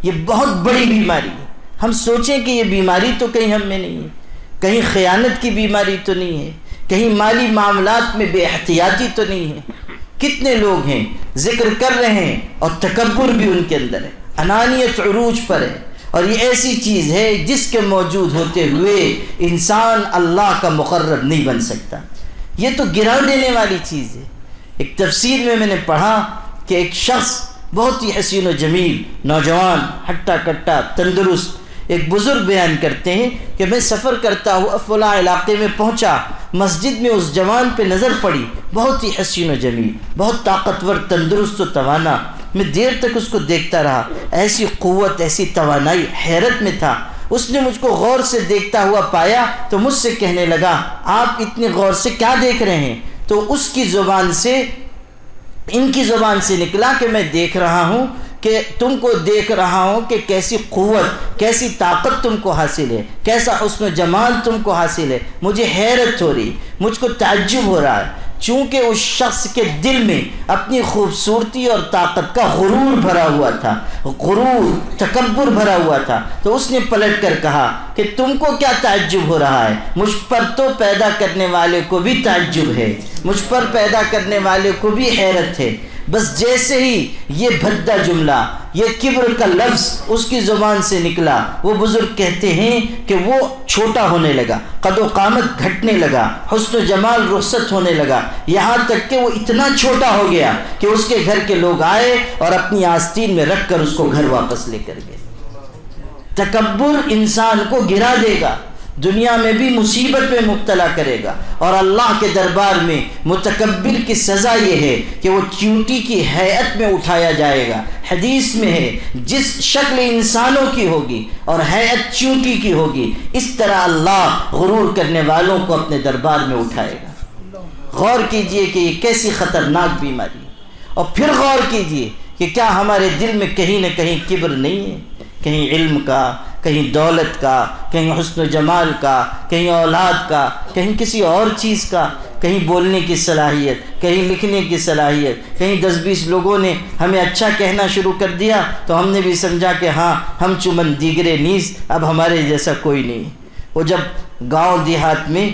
S1: یہ بہت بڑی بیماری ہے۔ ہم سوچیں کہ یہ بیماری تو کہیں ہم میں نہیں ہے، کہیں خیانت کی بیماری تو نہیں ہے، کہیں مالی معاملات میں بے احتیاطی تو نہیں ہے۔ کتنے لوگ ہیں ذکر کر رہے ہیں اور تکبر بھی ان کے اندر ہے، انانیت عروج پر ہے، اور یہ ایسی چیز ہے جس کے موجود ہوتے ہوئے انسان اللہ کا مقرب نہیں بن سکتا۔ یہ تو گرا دینے والی چیز ہے۔ ایک تفسیر میں نے پڑھا کہ ایک شخص بہت ہی حسین و جمیل، نوجوان، ہٹا کٹا، تندرست، ایک بزرگ بیان کرتے ہیں کہ میں سفر کرتا ہوا فلاں علاقے میں پہنچا، مسجد میں اس جوان پہ نظر پڑی، بہت ہی حسین و جمیل، بہت طاقتور، تندرست و توانا۔ میں دیر تک اس کو دیکھتا رہا، ایسی قوت، ایسی توانائی، حیرت میں تھا۔ اس نے مجھ کو غور سے دیکھتا ہوا پایا تو مجھ سے کہنے لگا آپ اتنی غور سے کیا دیکھ رہے ہیں؟ تو اس کی زبان سے، ان کی زبان سے نکلا کہ میں دیکھ رہا ہوں کہ تم کو دیکھ رہا ہوں کہ کیسی قوت، کیسی طاقت تم کو حاصل ہے، کیسا حسن و جمال تم کو حاصل ہے۔ مجھے حیرت ہو رہی، مجھ کو تعجب ہو رہا ہے، چونکہ اس شخص کے دل میں اپنی خوبصورتی اور طاقت کا غرور بھرا ہوا تھا، غرور، تکبر بھرا ہوا تھا۔ تو اس نے پلٹ کر کہا کہ تم کو کیا تعجب ہو رہا ہے؟ مجھ پر تو پیدا کرنے والے کو بھی تعجب ہے، مجھ پر پیدا کرنے والے کو بھی حیرت ہے۔ بس جیسے ہی یہ بھدا جملہ، یہ کبر کا لفظ اس کی زبان سے نکلا، وہ بزرگ کہتے ہیں کہ وہ چھوٹا ہونے لگا، قد و قامت گھٹنے لگا، حسن و جمال رخصت ہونے لگا، یہاں تک کہ وہ اتنا چھوٹا ہو گیا کہ اس کے گھر کے لوگ آئے اور اپنی آستین میں رکھ کر اس کو گھر واپس لے کر گئے۔ تکبر انسان کو گرا دے گا، دنیا میں بھی مصیبت میں مبتلا کرے گا، اور اللہ کے دربار میں متکبر کی سزا یہ ہے کہ وہ چیونٹی کی ہیئت میں اٹھایا جائے گا۔ حدیث میں ہے جس شکل انسانوں کی ہوگی اور ہیئت چیونٹی کی ہوگی، اس طرح اللہ غرور کرنے والوں کو اپنے دربار میں اٹھائے گا۔ غور کیجئے کہ یہ کیسی خطرناک بیماری ہے، اور پھر غور کیجئے کہ کیا ہمارے دل میں کہیں نہ کہیں کبر نہیں ہے، کہیں علم کا، کہیں دولت کا، کہیں حسن و جمال کا، کہیں اولاد کا، کہیں کسی اور چیز کا، کہیں بولنے کی صلاحیت، کہیں لکھنے کی صلاحیت، کہیں 10-20 لوگوں نے ہمیں اچھا کہنا شروع کر دیا تو ہم نے بھی سمجھا کہ ہاں ہم چمن دیگرے نیز، اب ہمارے جیسا کوئی نہیں۔ وہ جب گاؤں دیہات میں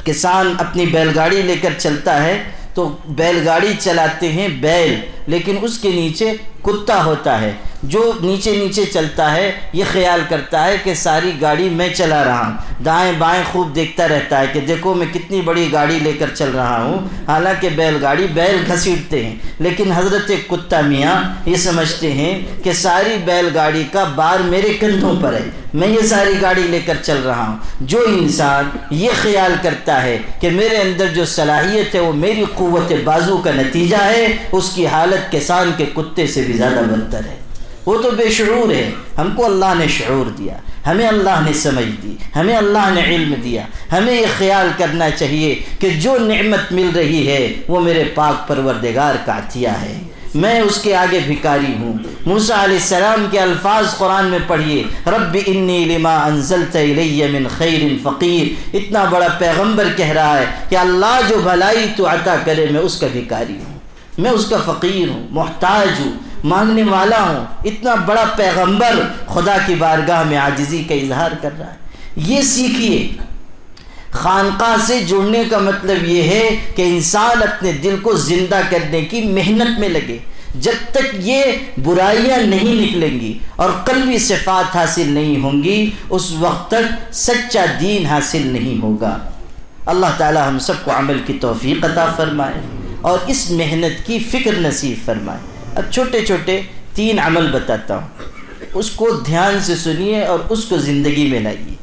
S1: کسان اپنی بیل گاڑی لے کر چلتا ہے تو بیل گاڑی چلاتے ہیں بیل، لیکن اس کے نیچے کتا ہوتا ہے جو نیچے نیچے چلتا ہے، یہ خیال کرتا ہے کہ ساری گاڑی میں چلا رہا ہوں، دائیں بائیں خوب دیکھتا رہتا ہے کہ دیکھو میں کتنی بڑی گاڑی لے کر چل رہا ہوں، حالانکہ بیل گاڑی بیل گھسیٹتے ہیں، لیکن حضرت کتا میاں یہ سمجھتے ہیں کہ ساری بیل گاڑی کا بار میرے کندھوں پر ہے، میں یہ ساری گاڑی لے کر چل رہا ہوں۔ جو انسان یہ خیال کرتا ہے کہ میرے اندر جو صلاحیت ہے وہ میری قوت بازو کا نتیجہ ہے، اس کی حالت کسان کے کتے سے بھی زیادہ بدتر ہے۔ وہ تو بے شعور ہے. ہم کو اللہ نے شعور دیا، ہمیں اللہ نے سمجھ دی، ہمیں اللہ نے علم دیا. ہمیں یہ خیال کرنا چاہیے کہ جو نعمت مل رہی ہے وہ میرے پاک پروردگار کا عطیہ ہے، میں اس کے آگے بھکاری ہوں. موسیٰ علیہ السلام کے الفاظ قرآن میں پڑھیے، رب انی لما انزلت الی من خیر فقیر. اتنا بڑا پیغمبر کہہ رہا ہے کہ اللہ جو بھلائی تو عطا کرے میں اس کا بھکاری ہوں، میں اس کا فقیر ہوں، محتاج ہوں، مانگنے والا ہوں. اتنا بڑا پیغمبر خدا کی بارگاہ میں عاجزی کا اظہار کر رہا ہے. یہ سیکھیے. خانقاہ سے جڑنے کا مطلب یہ ہے کہ انسان اپنے دل کو زندہ کرنے کی محنت میں لگے. جب تک یہ برائیاں نہیں نکلیں گی اور قلبی صفات حاصل نہیں ہوں گی، اس وقت تک سچا دین حاصل نہیں ہوگا. اللہ تعالی ہم سب کو عمل کی توفیق عطا فرمائے اور اس محنت کی فکر نصیب فرمائے. اب چھوٹے چھوٹے 3 عمل بتاتا ہوں، اس کو دھیان سے سنیے اور اس کو زندگی میں لائیے.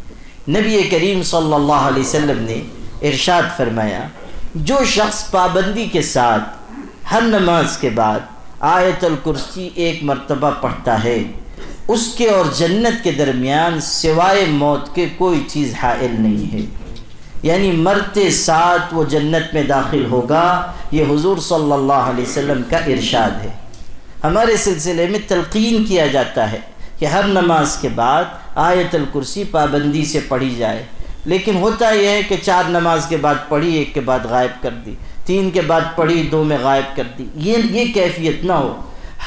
S1: نبی کریم صلی اللہ علیہ وسلم نے ارشاد فرمایا، جو شخص پابندی کے ساتھ ہر نماز کے بعد آیت الکرسی 1 مرتبہ پڑھتا ہے، اس کے اور جنت کے درمیان سوائے موت کے کوئی چیز حائل نہیں ہے. یعنی مرتے ساتھ وہ جنت میں داخل ہوگا. یہ حضور صلی اللہ علیہ وسلم کا ارشاد ہے. ہمارے سلسلے میں تلقین کیا جاتا ہے کہ ہر نماز کے بعد آیت الکرسی پابندی سے پڑھی جائے، لیکن ہوتا یہ ہے کہ 4 نماز کے بعد پڑھی، 1 کے بعد غائب کر دی، 3 کے بعد پڑھی، 2 میں غائب کر دی. یہ کیفیت نہ ہو.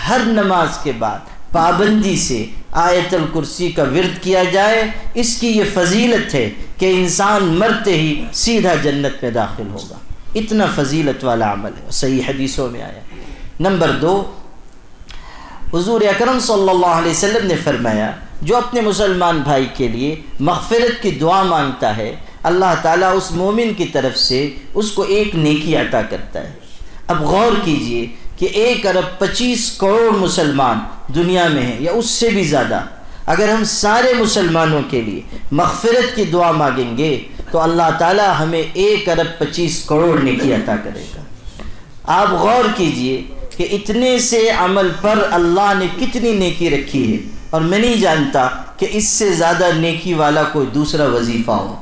S1: ہر نماز کے بعد پابندی سے آیت الکرسی کا ورد کیا جائے. اس کی یہ فضیلت ہے کہ انسان مرتے ہی سیدھا جنت میں داخل ہوگا. اتنا فضیلت والا عمل ہے، صحیح حدیثوں میں آیا. نمبر 2، حضور اکرم صلی اللہ علیہ وسلم نے فرمایا، جو اپنے مسلمان بھائی کے لیے مغفرت کی دعا مانگتا ہے، اللہ تعالیٰ اس مومن کی طرف سے اس کو 1 نیکی عطا کرتا ہے. اب غور کیجئے کہ 1 ارب 25 کروڑ مسلمان دنیا میں ہیں یا اس سے بھی زیادہ. اگر ہم سارے مسلمانوں کے لیے مغفرت کی دعا مانگیں گے تو اللہ تعالیٰ ہمیں 1 ارب 25 کروڑ نیکی عطا کرے گا. آپ غور کیجئے کہ اتنے سے عمل پر اللہ نے کتنی نیکی رکھی ہے، اور میں نہیں جانتا کہ اس سے زیادہ نیکی والا کوئی دوسرا وظیفہ ہو.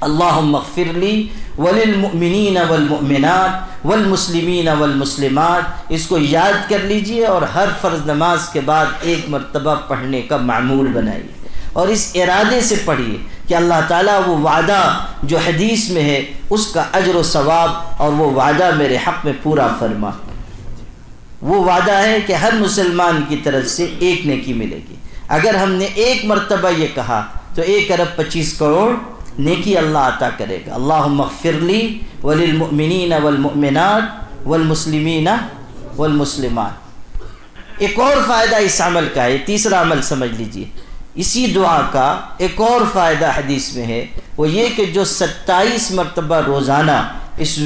S1: اللہم اغفر لی وللمؤمنین والمؤمنات والمسلمین والمسلمات. اس کو یاد کر لیجئے اور ہر فرض نماز کے بعد 1 مرتبہ پڑھنے کا معمول بنائیے، اور اس ارادے سے پڑھیے کہ اللہ تعالیٰ وہ وعدہ جو حدیث میں ہے اس کا اجر و ثواب اور وہ وعدہ میرے حق میں پورا فرما. وہ وعدہ ہے کہ ہر مسلمان کی طرف سے 1 نیکی ملے گی. اگر ہم نے 1 مرتبہ یہ کہا تو 1 ارب 25 کروڑ نیکی اللہ عطا کرے گا. اللہم اغفر لی وللمؤمنین والمؤمنات والمسلمین والمسلمات. ایک اور فائدہ اس عمل کا ہے، تیسرا عمل سمجھ لیجئے. اسی دعا کا ایک اور فائدہ حدیث میں ہے، وہ یہ کہ جو 27 مرتبہ روزانہ اس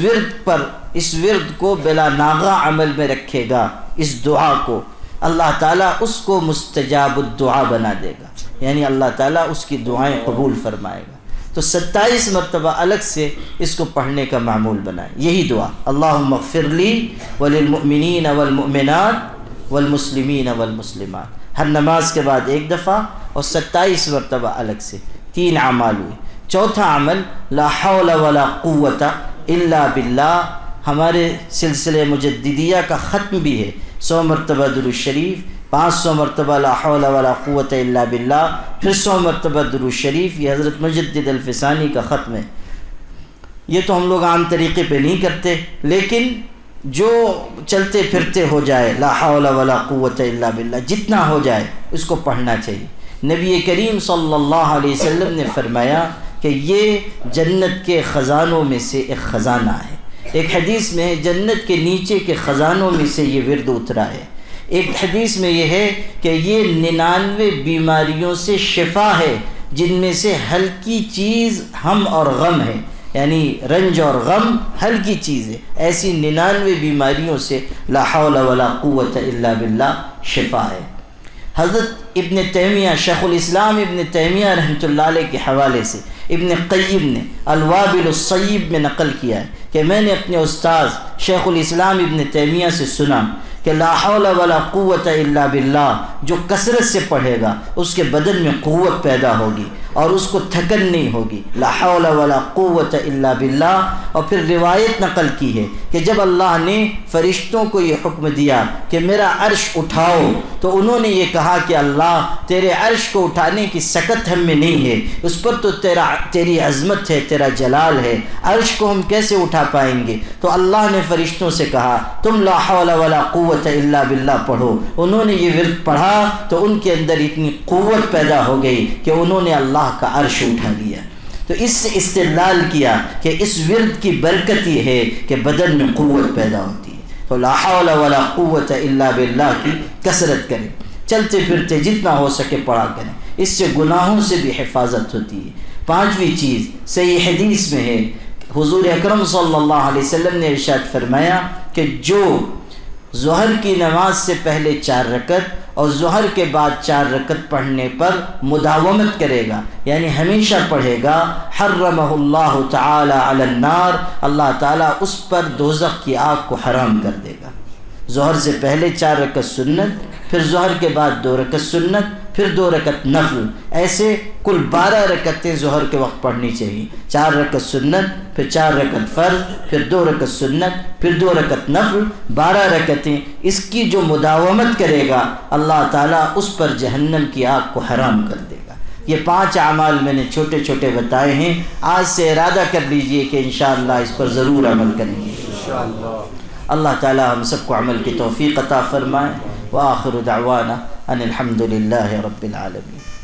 S1: ورد کو بلا ناغہ عمل میں رکھے گا، اس دعا کو، اللہ تعالیٰ اس کو مستجاب الدعا بنا دے گا. یعنی اللہ تعالیٰ اس کی دعائیں قبول فرمائے گا. تو 27 مرتبہ الگ سے اس کو پڑھنے کا معمول بنائیں. یہی دعا، اللہم اغفر لی وللمؤمنین والمؤمنات والمسلمین والمسلمات. ہر نماز کے بعد 1 دفعہ اور 27 مرتبہ الگ سے. 3 اعمال ہوئے. چوتھا عمل، لا حول ولا قوت الا باللہ. ہمارے سلسلے مجددیہ کا ختم بھی ہے. 100 مرتبہ درود شریف، 500 مرتبہ لا حول ولا قوت الا باللہ، پھر 100 مرتبہ درود شریف. یہ حضرت مجدد الفسانی کا ختم ہے. یہ تو ہم لوگ عام طریقے پہ نہیں کرتے، لیکن جو چلتے پھرتے ہو جائے، لا حول ولا قوت الا باللہ، جتنا ہو جائے اس کو پڑھنا چاہیے. نبی کریم صلی اللہ علیہ وسلم نے فرمایا کہ یہ جنت کے خزانوں میں سے ایک خزانہ ہے. ایک حدیث میں ہے جنت کے نیچے کے خزانوں میں سے یہ ورد اترا ہے. ایک حدیث میں یہ ہے کہ یہ 99 بیماریوں سے شفا ہے، جن میں سے ہلکی چیز ہم اور غم ہے. یعنی رنج اور غم ہلکی چیز ہے. ایسی 99 بیماریوں سے لا حول ولا قوت الا باللہ شفا ہے. حضرت ابن تیمیہ، شیخ الاسلام ابن تیمیہ رحمۃ اللہ علیہ کے حوالے سے ابن قیم نے الوابل الصیب میں نقل کیا ہے کہ میں نے اپنے استاذ شیخ الاسلام ابن تیمیہ سے سنا کہ لا حول ولا قوت الا باللہ جو کثرت سے پڑھے گا اس کے بدن میں قوت پیدا ہوگی اور اس کو تھکن نہیں ہوگی. لا حول ولا قوت الا باللہ. اور پھر روایت نقل کی ہے کہ جب اللہ نے فرشتوں کو یہ حکم دیا کہ میرا عرش اٹھاؤ تو انہوں نے یہ کہا کہ اللہ تیرے عرش کو اٹھانے کی سکت ہم میں نہیں ہے، اس پر تو تیری عظمت ہے، تیرا جلال ہے، عرش کو ہم کیسے اٹھا پائیں گے؟ تو اللہ نے فرشتوں سے کہا تم لا حول ولا قوت الا باللہ پڑھو. انہوں نے یہ ورد پڑھا تو ان کے اندر اتنی قوت پیدا ہو گئی کہ انہوں نے اللہ کا عرش اٹھا لیا. تو اس سے استدلال کیا کہ اس ورد کی برکت یہ ہے کہ بدن میں قوت پیدا ہوتی ہے. تو لا حول ولا قوت الا باللہ کی کثرت کریں، چلتے پھرتے جتنا ہو سکے پڑھا کریں، اس سے گناہوں سے بھی حفاظت ہوتی ہے. پانچویں چیز صحیح حدیث میں ہے، حضور اکرم صلی اللہ علیہ وسلم نے ارشاد فرمایا کہ جو ظہر کی نماز سے پہلے 4 رکعت اور ظہر کے بعد 4 رکعت پڑھنے پر مداومت کرے گا، یعنی ہمیشہ پڑھے گا، حرمہ اللہ تعالی علی النار، اللہ تعالیٰ اس پر دوزخ کی آگ کو حرام کر دے گا. ظہر سے پہلے 4 رکعت سنت، پھر ظہر کے بعد 2 رکعت سنت، پھر 2 رکعت نفل، ایسے کل 12 رکعتیں ظہر کے وقت پڑھنی چاہیے. 4 رکعت سنت، پھر 4 رکعت فرض، پھر 2 رکعت سنت، پھر 2 رکعت نفل، 12 رکعتیں. اس کی جو مداومت کرے گا اللہ تعالیٰ اس پر جہنم کی آگ کو حرام کر دے گا. یہ 5 اعمال میں نے چھوٹے چھوٹے بتائے ہیں. آج سے ارادہ کر لیجئے کہ انشاءاللہ اس پر ضرور عمل کریں گے. اللہ تعالیٰ ہم سب کو عمل کی توفیق عطا فرمائے. وآخر دعوانا ان الحمد للہ رب العالمین.